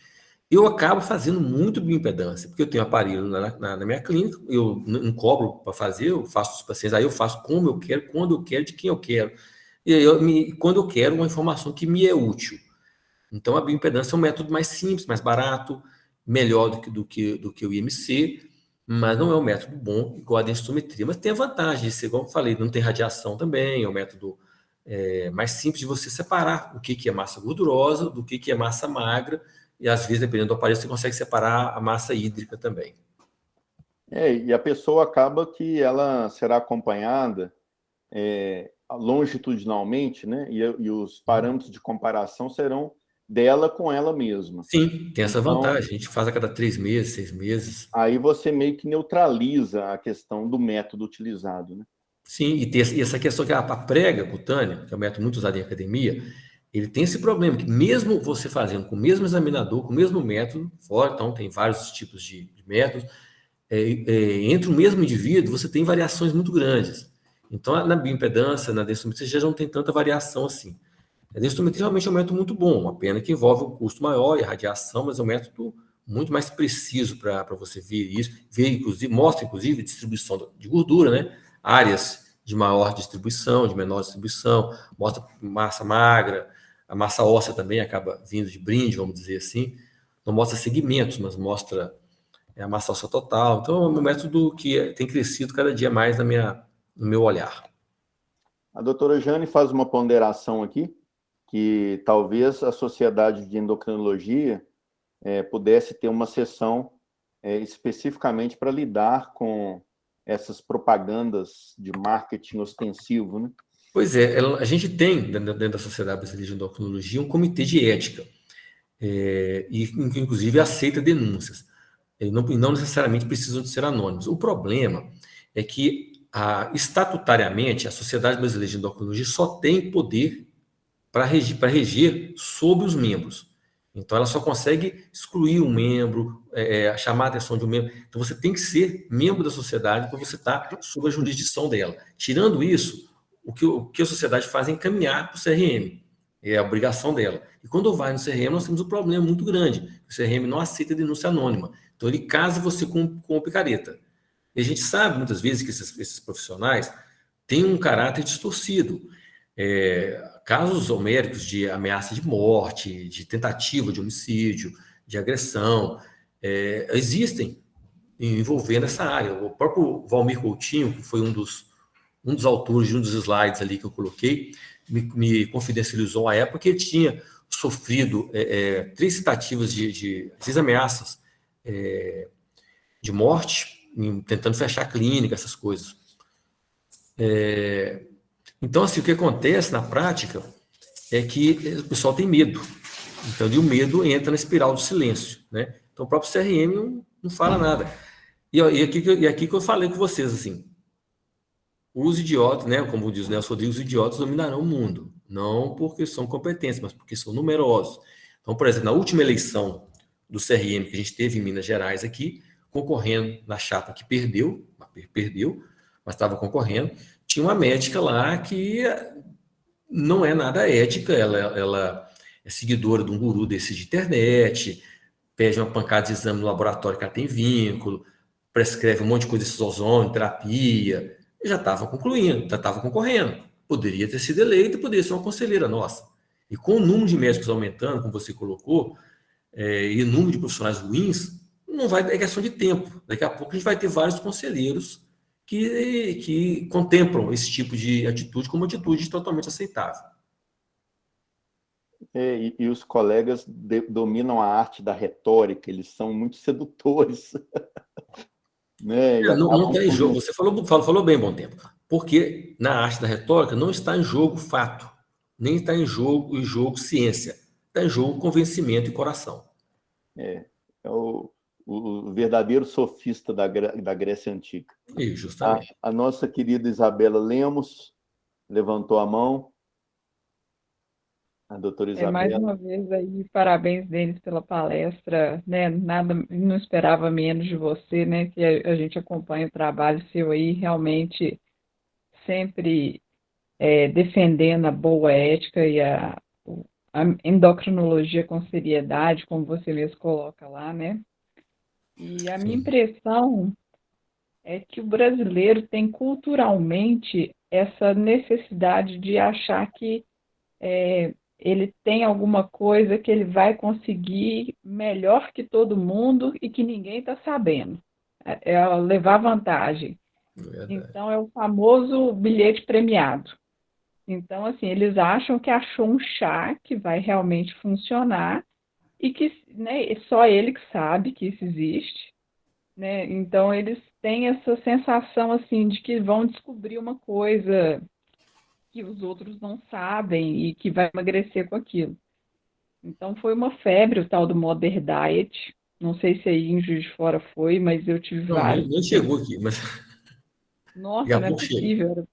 Eu acabo fazendo muito bioimpedância, porque eu tenho aparelho na minha clínica, eu não cobro para fazer, eu faço os pacientes, aí eu faço como eu quero, quando eu quero, de quem eu quero. E aí, quando eu quero, uma informação que me é útil. Então, a bioimpedância é um método mais simples, mais barato, melhor do que o IMC, mas não é um método bom igual a densitometria. Mas tem a vantagem de ser, como eu falei, não tem radiação também, é um método mais simples de você separar o que é massa gordurosa do que é massa magra, e às vezes, dependendo do aparelho, você consegue separar a massa hídrica também. E a pessoa acaba que ela será acompanhada longitudinalmente, né? E os parâmetros de comparação serão dela com ela mesma. Sim, tem essa vantagem. A gente faz a cada 3 meses, 6 meses. Aí você meio que neutraliza a questão do método utilizado, né? Sim, e essa questão que a prega cutânea, que é um método muito usado em academia, ele tem esse problema, que mesmo você fazendo com o mesmo examinador, com o mesmo método, então tem vários tipos de métodos, entre o mesmo indivíduo, você tem variações muito grandes. Então, na bioimpedância, na densitometria, já não tem tanta variação assim. A densitometria realmente é um método muito bom, uma pena que envolve um custo maior e radiação, mas é um método muito mais preciso para você ver isso, mostra, inclusive, distribuição de gordura, né? Áreas de maior distribuição, de menor distribuição, mostra massa magra, a massa óssea também acaba vindo de brinde, vamos dizer assim. Não mostra segmentos, mas mostra a massa óssea total. Então, é um método que tem crescido cada dia mais no meu olhar. A doutora Jane faz uma ponderação aqui, que talvez a Sociedade de Endocrinologia pudesse ter uma sessão especificamente para lidar com essas propagandas de marketing ostensivo, né? Pois é, a gente tem, dentro da Sociedade Brasileira de Endocrinologia, um comitê de ética, e inclusive aceita denúncias, e não necessariamente precisam de ser anônimos. O problema é que, estatutariamente, a Sociedade Brasileira de Endocrinologia só tem poder para reger sobre os membros. Então, ela só consegue excluir um membro, chamar a atenção de um membro. Então, você tem que ser membro da sociedade para você estar sob a jurisdição dela. Tirando isso, o que a sociedade faz é encaminhar para o CRM. É a obrigação dela. E quando vai no CRM, nós temos um problema muito grande. O CRM não aceita denúncia anônima. Então, ele casa você com o picareta. E a gente sabe, muitas vezes, que esses profissionais têm um caráter distorcido. Casos homéricos de ameaça de morte, de tentativa de homicídio, de agressão, existem envolvendo essa área. O próprio Valmir Coutinho, que foi um dos autores de um dos slides ali que eu coloquei, me confidencializou à época que ele tinha sofrido 3 tentativas de 3 ameaças de morte, tentando fechar a clínica, essas coisas. Então, assim, o que acontece na prática é que o pessoal tem medo. Então, e o medo entra na espiral do silêncio, né? Então, o próprio CRM não fala nada. E aqui que eu falei com vocês, assim, os idiotas, né? Como diz o Nelson Rodrigues, os idiotas dominarão o mundo. Não porque são competentes, mas porque são numerosos. Então, por exemplo, na última eleição do CRM que a gente teve em Minas Gerais aqui, concorrendo na chapa que perdeu, mas estava concorrendo, tinha uma médica lá que não é nada ética, ela é seguidora de um guru desse de internet, pede uma pancada de exame no laboratório que ela tem vínculo, prescreve um monte de coisa, esses ozônio, terapia, e já estava concluindo, já estava concorrendo. Poderia ter sido eleita, poderia ser uma conselheira nossa. E com o número de médicos aumentando, como você colocou, e o número de profissionais ruins, não vai, é questão de tempo. Daqui a pouco a gente vai ter vários conselheiros que contemplam esse tipo de atitude como atitude totalmente aceitável. E os colegas dominam a arte da retórica, eles são muito sedutores. Né? Não está em jogo, você falou bem, Bom Tempo, porque na arte da retórica não está em jogo fato, nem está em jogo ciência, está em jogo convencimento e coração. É o verdadeiro sofista da Grécia Antiga. E justamente. A nossa querida Isabela Lemos levantou a mão. A doutora Isabela. Mais uma vez aí, parabéns, Denis, pela palestra, né? Não esperava menos de você, né? Que a gente acompanha o trabalho seu aí, realmente sempre defendendo a boa ética e a endocrinologia com seriedade, como você mesmo coloca lá, né? E a minha impressão é que o brasileiro tem culturalmente essa necessidade de achar que ele tem alguma coisa que ele vai conseguir melhor que todo mundo e que ninguém está sabendo. É levar vantagem. Verdade. Então, é o famoso bilhete premiado. Então, assim, eles acham que achou um chá que vai realmente funcionar e que, né, só ele que sabe que isso existe, né? Então, eles têm essa sensação, assim, de que vão descobrir uma coisa que os outros não sabem e que vai emagrecer com aquilo. Então, foi uma febre o tal do Modern Diet. Não sei se aí em Juiz de Fora foi, mas eu tive vários. Não chegou aqui, mas... Nossa, não é possível.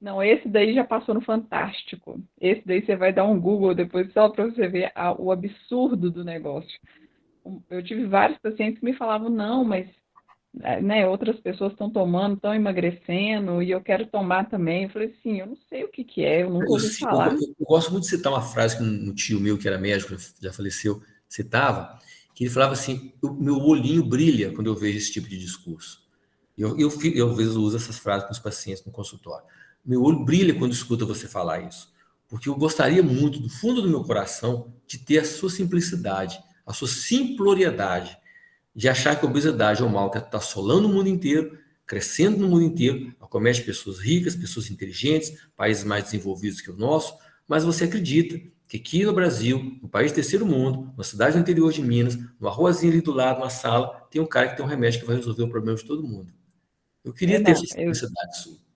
Não, esse daí já passou no Fantástico. Esse daí você vai dar um Google depois só para você ver o absurdo do negócio. Eu tive vários pacientes que me falavam, não, mas né, outras pessoas estão tomando, estão emagrecendo, e eu quero tomar também. Eu falei assim, eu não sei o que é, eu nunca ouvi falar. Eu gosto muito de citar uma frase que um tio meu, que era médico, já faleceu, citava, que ele falava assim, meu olhinho brilha quando eu vejo esse tipo de discurso. Eu às vezes uso essas frases com os pacientes no consultório. Meu olho brilha quando escuta você falar isso, porque eu gostaria muito, do fundo do meu coração, de ter a sua simplicidade, a sua simploriedade, de achar que a obesidade é um mal que está assolando o mundo inteiro, crescendo no mundo inteiro, acomete pessoas ricas, pessoas inteligentes, países mais desenvolvidos que o nosso, mas você acredita que aqui no Brasil, no país do terceiro mundo, na cidade do interior de Minas, numa ruazinha ali do lado, numa sala, tem um cara que tem um remédio que vai resolver o problema de todo mundo. Eu queria ter essa simplicidade sua.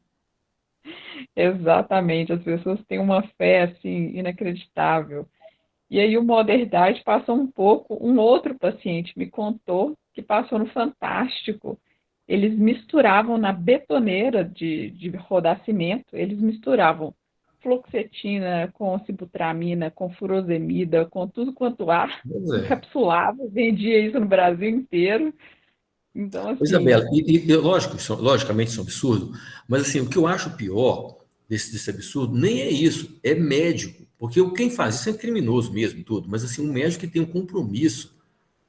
Exatamente, as pessoas têm uma fé assim inacreditável. E aí o Modern Diet passou um pouco, um outro paciente me contou que passou no Fantástico. Eles misturavam na betoneira de rodar cimento, eles misturavam fluoxetina com sibutramina, com furosemida, com tudo quanto há, encapsulava, vendia isso no Brasil inteiro. Então, assim... Isabela, logicamente isso é um absurdo, mas assim, o que eu acho pior desse absurdo nem é isso, é médico, porque quem faz isso é criminoso mesmo, tudo, mas assim, um médico que tem um compromisso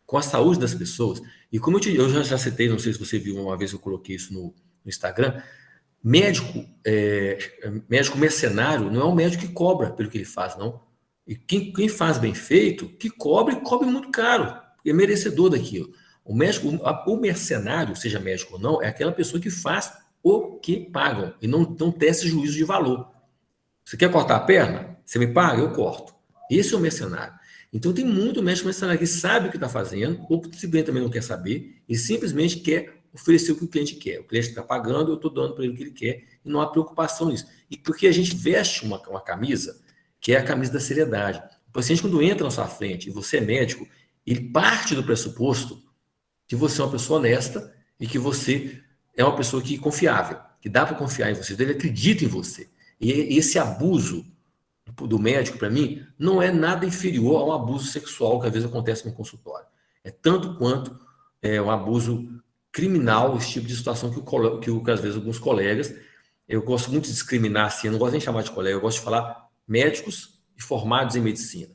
com a saúde das pessoas, e como eu já citei, não sei se você viu uma vez, eu coloquei isso no Instagram, médico mercenário não é um médico que cobra pelo que ele faz, não. E quem faz bem feito, que cobre muito caro, e é merecedor daquilo. O mercenário, seja médico ou não, é aquela pessoa que faz o que pagam e não tece juízo de valor. Você quer cortar a perna? Você me paga? Eu corto. Esse é o mercenário. Então tem muito médico mercenário que sabe o que está fazendo, ou que simplesmente também não quer saber, e simplesmente quer oferecer o que o cliente quer. O cliente está pagando, eu estou dando para ele o que ele quer, e não há preocupação nisso. E porque a gente veste uma camisa, que é a camisa da seriedade. O paciente, quando entra na sua frente, e você é médico, ele parte do pressuposto que você é uma pessoa honesta e que você é uma pessoa confiável, que dá para confiar em você, ele acredita em você. E esse abuso do médico, para mim, não é nada inferior a um abuso sexual que às vezes acontece no consultório. É tanto quanto um abuso criminal, esse tipo de situação que às vezes alguns colegas, eu gosto muito de discriminar assim, eu não gosto nem de chamar de colega, eu gosto de falar médicos e formados em medicina.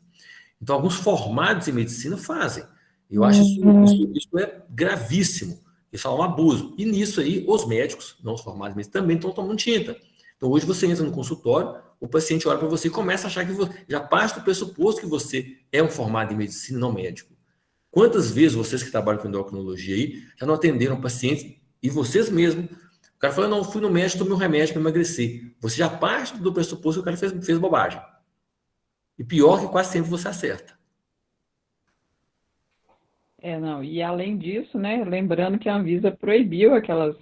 Então, alguns formados em medicina fazem. Eu acho isso é gravíssimo. Isso é um abuso. E nisso aí, os médicos, não os formados em medicina, também estão tomando tinta. Então, hoje você entra no consultório, o paciente olha para você e começa a achar que você já parte do pressuposto que você é um formado em medicina, não médico. Quantas vezes vocês que trabalham com endocrinologia aí já não atenderam pacientes e vocês mesmos? O cara falou, não, fui no médico, tomei um remédio para emagrecer. Você já parte do pressuposto que o cara fez bobagem. E pior que quase sempre você acerta. Não, e além disso, né, lembrando que a Anvisa proibiu aquelas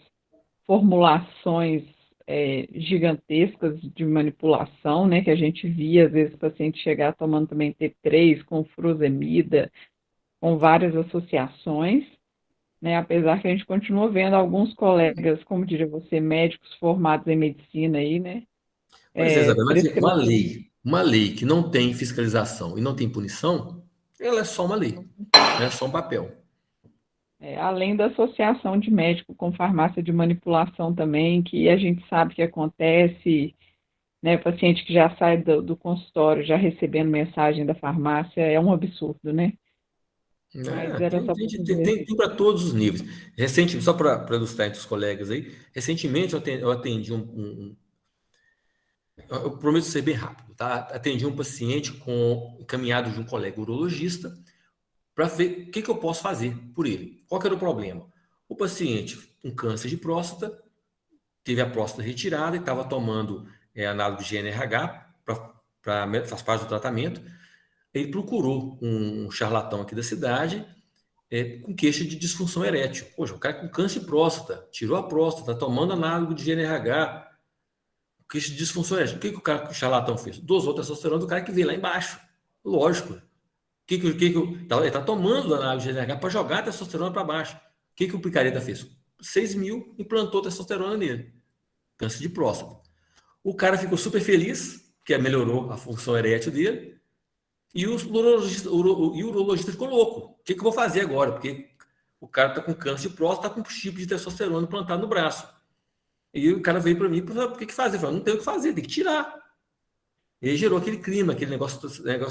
formulações gigantescas de manipulação, né, que a gente via, às vezes, o paciente chegar tomando também T3 com furosemida, com várias associações, né, apesar que a gente continua vendo alguns colegas, como diria você, médicos formados em medicina aí, né? Pois é, Isabel, mas uma lei que não tem fiscalização e não tem punição, ela é só uma lei, é só um papel. Além da associação de médico com farmácia de manipulação também, que a gente sabe que acontece, né, paciente que já sai do consultório já recebendo mensagem da farmácia, é um absurdo, né? Tem para todos os níveis. Só para ilustrar entre os colegas aí, recentemente eu atendi eu prometo ser bem rápido, tá? Atendi um paciente encaminhado de um colega urologista para ver o que eu posso fazer por ele. Qual que era o problema? O paciente com câncer de próstata, teve a próstata retirada e estava tomando análogo de GNRH, faz parte do tratamento. Ele procurou um charlatão aqui da cidade com queixa de disfunção erétil. Poxa, o cara com câncer de próstata, tirou a próstata, está tomando análogo de GNRH, queixa de disfunção erétil. O que o charlatão fez? Dosou testosterona do cara que veio lá embaixo. Lógico. Ele está tomando análogo de GNRH para jogar a testosterona para baixo. O que o picareta fez? 6 mil, implantou testosterona nele. Câncer de próstata. O cara ficou super feliz, porque melhorou a função erétil dele, e o urologista ficou louco. O que eu vou fazer agora? Porque o cara está com câncer de próstata, está com um chip de testosterona implantado no braço. E o cara veio para mim e falou, o que fazer? Eu falei, não tem o que fazer, tem que tirar. E aí gerou aquele clima, aquele negócio,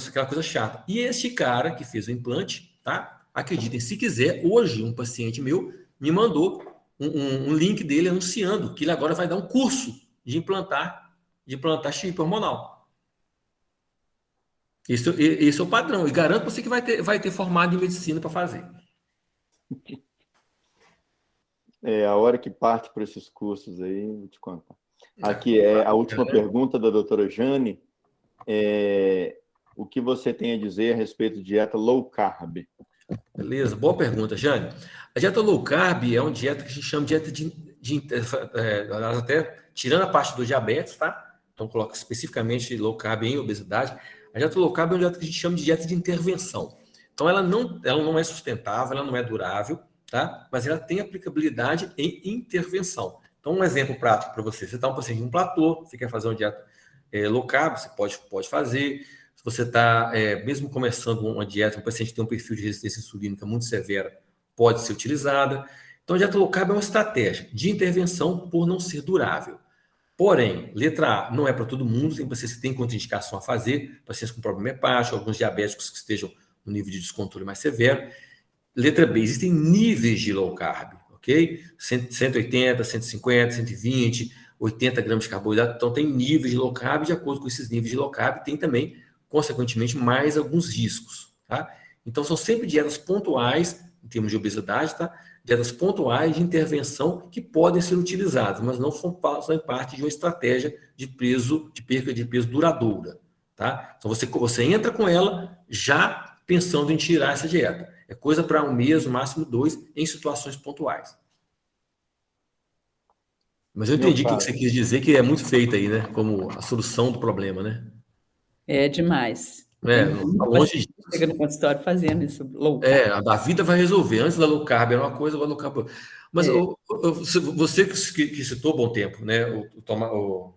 aquela coisa chata. E este cara que fez o implante, tá? Acreditem, se quiser, hoje um paciente meu me mandou um link dele anunciando que ele agora vai dar um curso de implantar chip hormonal. Esse é o padrão. E garanto você que vai ter formado em medicina para fazer. A hora que parte para esses cursos aí, vou te contar. Aqui é a última pergunta da doutora Jane. O que você tem a dizer a respeito de dieta low carb? Beleza, boa pergunta, Jane. A dieta low carb é uma dieta que a gente chama de dieta até tirando a parte do diabetes, tá? Então coloca especificamente low carb em obesidade. A dieta low carb é uma dieta que a gente chama de dieta de intervenção. Então ela não é sustentável, ela não é durável, tá? Mas ela tem aplicabilidade em intervenção. Então um exemplo prático para você. Você está um paciente em um platô, você quer fazer uma dieta low carb, você pode fazer. Se você está, mesmo começando uma dieta, um paciente que tem um perfil de resistência insulínica muito severa, pode ser utilizada. Então, a dieta low carb é uma estratégia de intervenção por não ser durável. Porém, letra A, não é para todo mundo, tem pacientes que têm contraindicação a fazer, pacientes com problema hepático, alguns diabéticos que estejam no nível de descontrole mais severo. Letra B, existem níveis de low carb, ok? 180, 150, 120, 80 gramas de carboidrato. Então, tem níveis de low carb, de acordo com esses níveis de low carb, tem também, consequentemente, mais alguns riscos, tá? Então, são sempre dietas pontuais, em termos de obesidade, tá? Dietas pontuais de intervenção que podem ser utilizadas, mas não fazem parte de uma estratégia de perca de peso duradoura, tá? Então, você entra com ela já pensando em tirar essa dieta. É coisa para um mês, no máximo 2, em situações pontuais. Mas eu entendi o que você quis dizer, que é muito feita aí, né? Como a solução do problema, né? É demais. É, Tem muita longe paciente disso. que chega no consultório fazendo isso, low carb. A vida vai resolver. Antes da low carb era uma coisa, agora low carb é outra. Mas É. você que citou bom tempo, né? O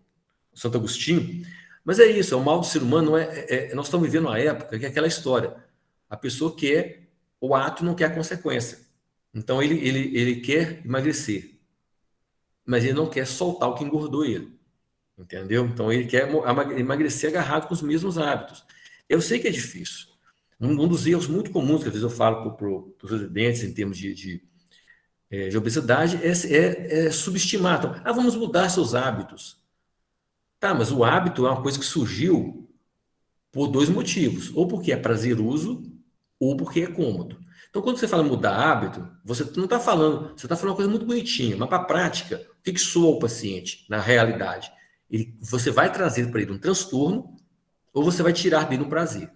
Santo Agostinho, mas é isso, é o mal do ser humano. Nós estamos vivendo uma época que é aquela história. A pessoa quer o ato, não quer a consequência. Então ele quer emagrecer, mas ele não quer soltar o que engordou ele. Entendeu? Então ele quer emagrecer agarrado com os mesmos hábitos. Eu sei que é difícil. Um dos erros muito comuns que às vezes eu falo para os residentes em termos de obesidade é subestimar. Então, vamos mudar seus hábitos. Tá, mas o hábito é uma coisa que surgiu por dois motivos. Ou porque é prazeroso, ou porque é cômodo. Então, quando você fala mudar hábito, você não está falando, você está falando uma coisa muito bonitinha, mas para a prática, o que soa o paciente na realidade? Você vai trazer para ele um transtorno, ou você vai tirar dele um prazer.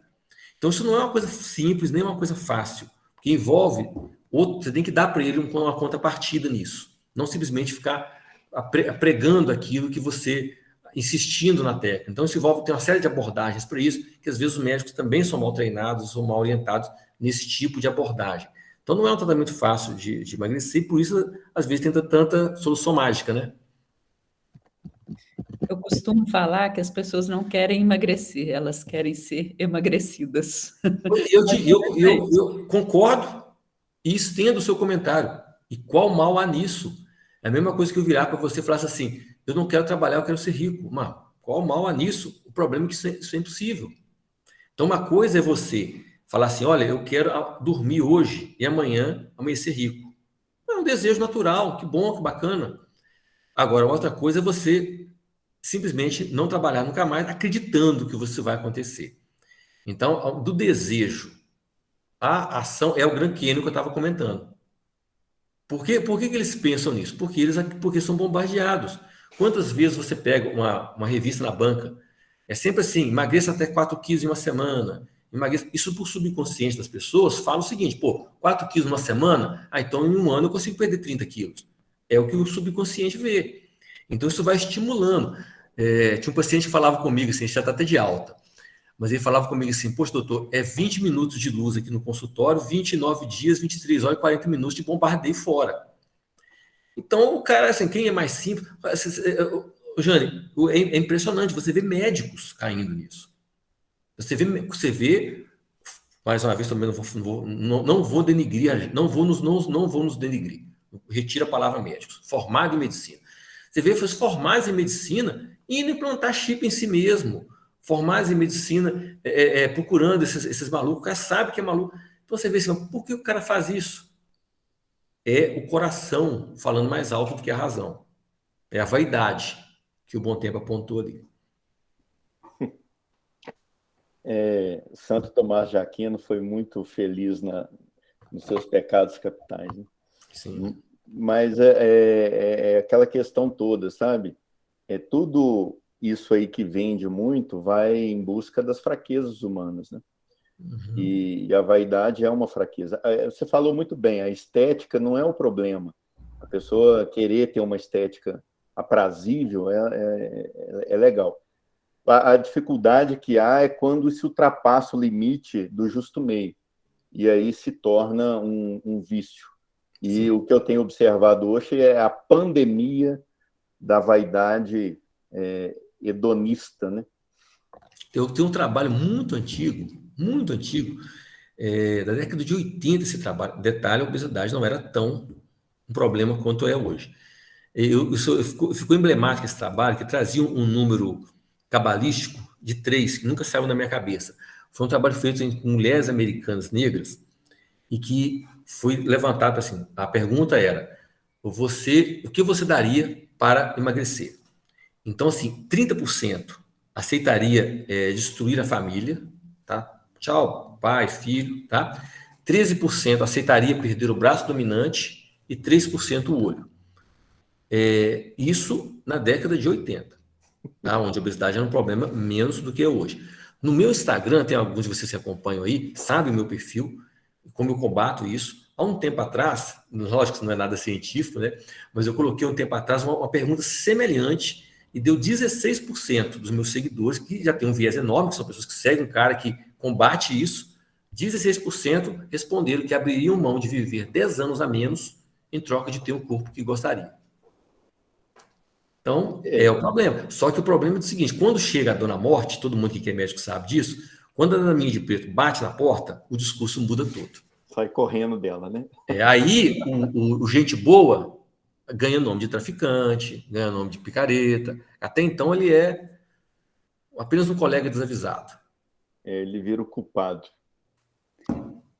Então, isso não é uma coisa simples, nem uma coisa fácil, porque envolve você tem que dar para ele uma contrapartida nisso. Não simplesmente ficar pregando aquilo que você insistindo na técnica. Então, isso envolve ter uma série de abordagens para isso, que às vezes os médicos também são mal treinados ou mal orientados nesse tipo de abordagem. Então, não é um tratamento fácil de emagrecer, e por isso, às vezes, tenta tanta solução mágica, né? Eu costumo falar que as pessoas não querem emagrecer, elas querem ser emagrecidas. Eu concordo e estendo o seu comentário. E qual mal há nisso? É a mesma coisa que eu virar para você e falasse assim, eu não quero trabalhar, eu quero ser rico. Mas qual mal há nisso? O problema é que isso é impossível. Então, uma coisa é você falar assim, olha, eu quero dormir hoje e amanhã amanhecer rico. É um desejo natural, que bom, que bacana. Agora, outra coisa é você simplesmente não trabalhar nunca mais, acreditando que isso vai acontecer. Então, do desejo à ação é o Grand Canyon que eu estava comentando. Por que eles pensam nisso? Porque são bombardeados. Quantas vezes você pega uma revista na banca, é sempre assim, emagreça até 4 quilos em uma semana. Isso por subconsciente das pessoas fala o seguinte, 4 quilos em uma semana, então em um ano eu consigo perder 30 quilos. É o que o subconsciente vê. Então isso vai estimulando. Tinha um paciente que falava comigo, assim, já está até de alta, mas ele falava comigo assim, poxa, doutor, é 20 minutos de luz aqui no consultório, 29 dias, 23 horas e 40 minutos de bombardeio fora. Então, o cara, assim, quem é mais simples... Jane, é impressionante, você vê médicos caindo nisso. Você vê mais uma vez, também não vou denigrir, não vou nos denigrir. Retira a palavra médicos. Formado em medicina. Você vê pessoas formadas em medicina indo implantar chip em si mesmo. Formados em medicina, procurando esses malucos. O cara sabe que é maluco. Então você vê assim, por que o cara faz isso? É o coração falando mais alto do que a razão. É a vaidade que o Bom Tempo apontou ali. Santo Tomás de Aquino foi muito feliz nos seus pecados capitais. Né? Sim. Mas é aquela questão toda, sabe? Tudo isso aí que vende muito vai em busca das fraquezas humanas, né? Uhum. E a vaidade é uma fraqueza. Você falou muito bem, a estética não é o problema. A pessoa querer ter uma estética aprazível é legal. A dificuldade que há é quando se ultrapassa o limite do justo meio. E aí se torna um vício. E Sim. O que eu tenho observado hoje é a pandemia da vaidade hedonista, né? Eu tenho um trabalho muito antigo, da década de 80 esse trabalho. Detalhe, a obesidade não era tão um problema quanto é hoje. Ficou emblemático esse trabalho, que trazia um número cabalístico de 3, que nunca saiu da minha cabeça. Foi um trabalho feito com mulheres americanas negras e que foi levantado assim, a pergunta era, o que você daria para emagrecer? Então, assim, 30% aceitaria destruir a família, tá? Tchau, pai, filho, tá? 13% aceitaria perder o braço dominante e 3% o olho. Isso na década de 80, tá? Onde a obesidade era um problema menos do que é hoje. No meu Instagram, tem alguns de vocês que acompanham aí, sabem o meu perfil, como eu combato isso. há um tempo atrás, lógico que isso não é nada científico, né? Mas eu coloquei um tempo atrás uma pergunta semelhante e deu 16% dos meus seguidores, que já tem um viés enorme, que são pessoas que seguem um cara que combate isso, 16% responderam que abririam mão de viver 10 anos a menos em troca de ter um corpo que gostariam. Então, é o problema. Só que o problema é o seguinte, quando chega a dona morte, todo mundo que é médico sabe disso, quando a daminha de preto bate na porta, o discurso muda todo. Sai correndo dela, né? Aí, o gente boa ganha nome de traficante, ganha nome de picareta. Até então, ele é apenas um colega desavisado. Ele vira o culpado.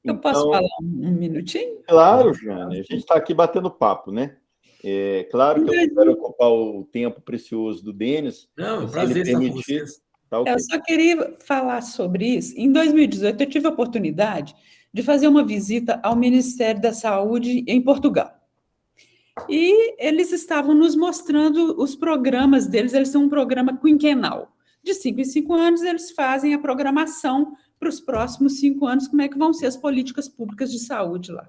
Eu posso falar um minutinho? Claro, Jane, a gente está aqui batendo papo, né? É claro que eu não quero ocupar o tempo precioso do Denis. Não, é um se prazer ele estar com permitir, vocês. tá ok. Eu só queria falar sobre isso. Em 2018, eu tive a oportunidade de fazer uma visita ao Ministério da Saúde em Portugal. E eles estavam nos mostrando os programas deles, eles são um programa quinquenal. De 5 em 5 anos, eles fazem a programação para os próximos 5 anos, como é que vão ser as políticas públicas de saúde lá.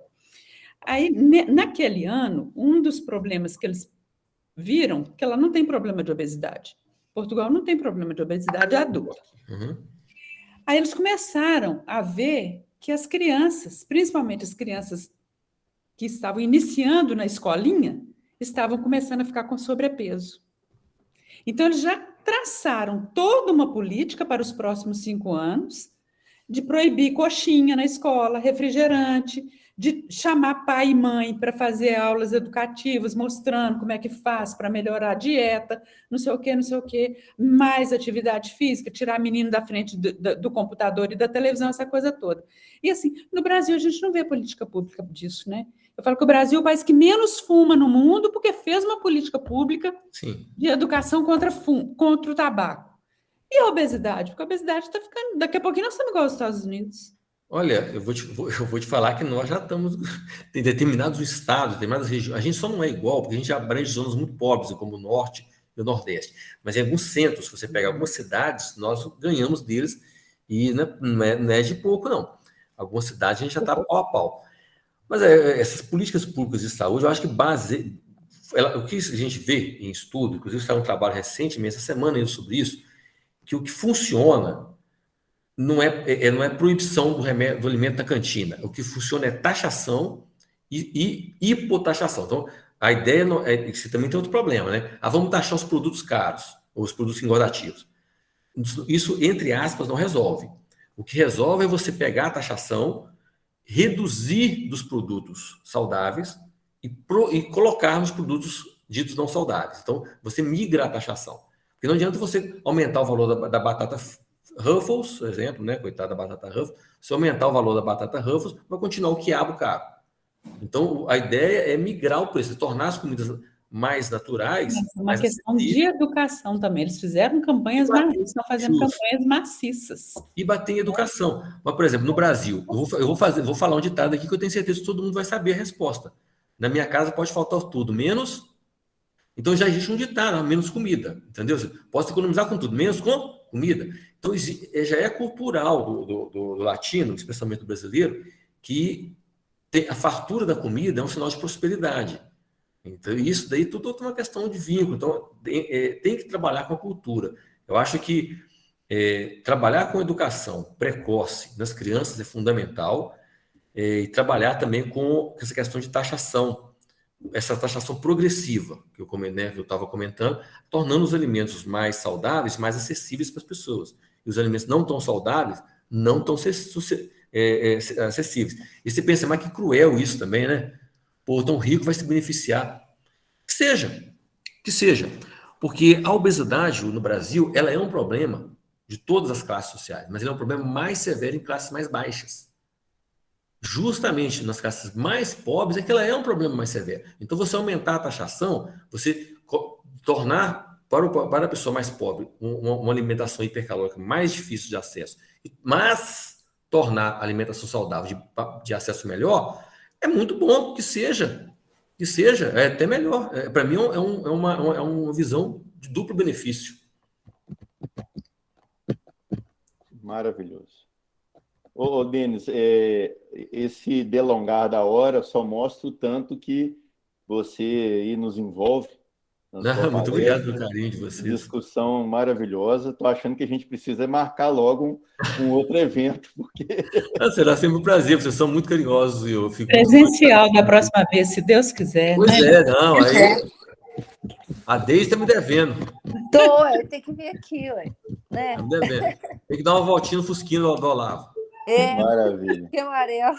Aí, naquele ano, um dos problemas que eles viram, que ela não tem problema de obesidade. Portugal não tem problema de obesidade adulta. Uhum. Aí eles começaram a ver que as crianças, principalmente as crianças que estavam iniciando na escolinha, estavam começando a ficar com sobrepeso. Então, eles já traçaram toda uma política para os próximos 5 anos de proibir coxinha na escola, refrigerante, de chamar pai e mãe para fazer aulas educativas, mostrando como é que faz para melhorar a dieta, não sei o quê, mais atividade física, tirar menino da frente do computador e da televisão, essa coisa toda. E assim, no Brasil a gente não vê política pública disso, né? Eu falo que o Brasil é o país que menos fuma no mundo porque fez uma política pública Sim. de educação contra o tabaco. E a obesidade? Porque a obesidade está ficando... Daqui a pouquinho nós estamos igual aos Estados Unidos. Olha, eu vou te falar que nós já estamos em determinados estados, determinadas regiões. A gente só não é igual, porque a gente abrange zonas muito pobres, como o Norte e o Nordeste. Mas em alguns centros, se você pega algumas cidades, nós ganhamos deles, e não é de pouco, não. Algumas cidades a gente já está pau a pau. Mas essas políticas públicas de saúde, eu acho que o que a gente vê em estudo, inclusive saiu um trabalho recentemente, essa semana indo sobre isso, que o que funciona não é proibição do alimento na cantina. O que funciona é taxação e hipotaxação. Então, a ideia é que você também tem outro problema, né? Vamos taxar os produtos caros, ou os produtos engordativos. Isso, entre aspas, não resolve. O que resolve é você pegar a taxação, reduzir dos produtos saudáveis e colocar nos produtos ditos não saudáveis. Então, você migra a taxação. Porque não adianta você aumentar o valor da batata Ruffles, por exemplo, né? Coitada da batata Ruffles. Se aumentar o valor da batata Ruffles, vai continuar o quiabo caro. Então, a ideia é migrar o preço, tornar as comidas mais naturais. É uma questão de educação também. Eles fizeram campanhas maciças, estão fazendo campanhas maciças. E bater em educação. Mas, por exemplo, no Brasil, eu vou falar um ditado aqui que eu tenho certeza que todo mundo vai saber a resposta. Na minha casa pode faltar tudo, menos... Então já existe um ditado, menos comida, entendeu? Posso economizar com tudo, menos com comida. Então já é cultural do latino, especialmente do brasileiro, que a fartura da comida é um sinal de prosperidade. Então isso daí tudo é uma questão de vínculo. Então tem que trabalhar com a cultura. Eu acho que trabalhar com educação precoce nas crianças é fundamental, e trabalhar também com essa questão de taxação. Essa taxação progressiva que eu estava comentando, tornando os alimentos mais saudáveis, mais acessíveis para as pessoas. E os alimentos não tão saudáveis, não tão acessíveis. E você pensa, mas que cruel isso também, né? Pô, tão rico vai se beneficiar. Que seja. Porque a obesidade no Brasil, ela é um problema de todas as classes sociais, mas ela é um problema mais severo em classes mais baixas. Justamente nas classes mais pobres é que ela é um problema mais severo. Então, você aumentar a taxação, você tornar para a pessoa mais pobre uma alimentação hipercalórica mais difícil de acesso, mas tornar a alimentação saudável de acesso melhor, é muito bom que seja, é até melhor. Para mim, é uma visão de duplo benefício. Maravilhoso. Ô, Denis, esse delongar da hora só mostra o tanto que você aí nos envolve na sua Não, muito obrigado pelo palestra. carinho de vocês. Discussão maravilhosa. Estou achando que a gente precisa marcar logo um outro evento, porque Será sempre um prazer, vocês são muito carinhosos e eu fico muito Presencial da próxima vez, se Deus quiser, Pois né? é, não, aí a Deise está me devendo. Eu tenho que vir aqui, ué. Né? Tá me devendo. Tem que dar uma voltinha no Fusquinha do Olavo. maravilha. Que amarelo.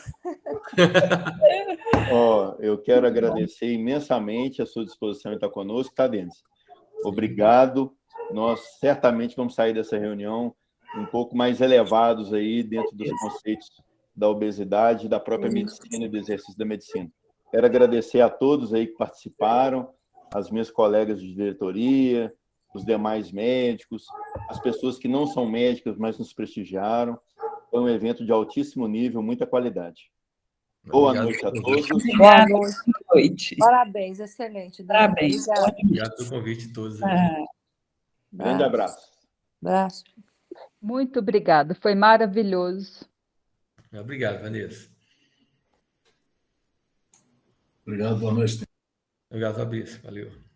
Ó, eu quero agradecer imensamente a sua disposição em estar conosco, tá, Denis? Obrigado. Nós certamente vamos sair dessa reunião um pouco mais elevados aí dentro dos conceitos da obesidade, da própria medicina e do exercício da medicina. Quero agradecer a todos aí que participaram, as minhas colegas de diretoria, os demais médicos, as pessoas que não são médicas, mas nos prestigiaram. Foi um evento de altíssimo nível, muita qualidade. Boa noite a todos. Boa noite. Boa noite. Parabéns, excelente. Parabéns. Obrigado pelo convite de todos. Grande abraço. Abraço. Muito obrigada, foi maravilhoso. Obrigado, Vanessa. Obrigado, boa noite. Obrigado, Fabrício. Valeu.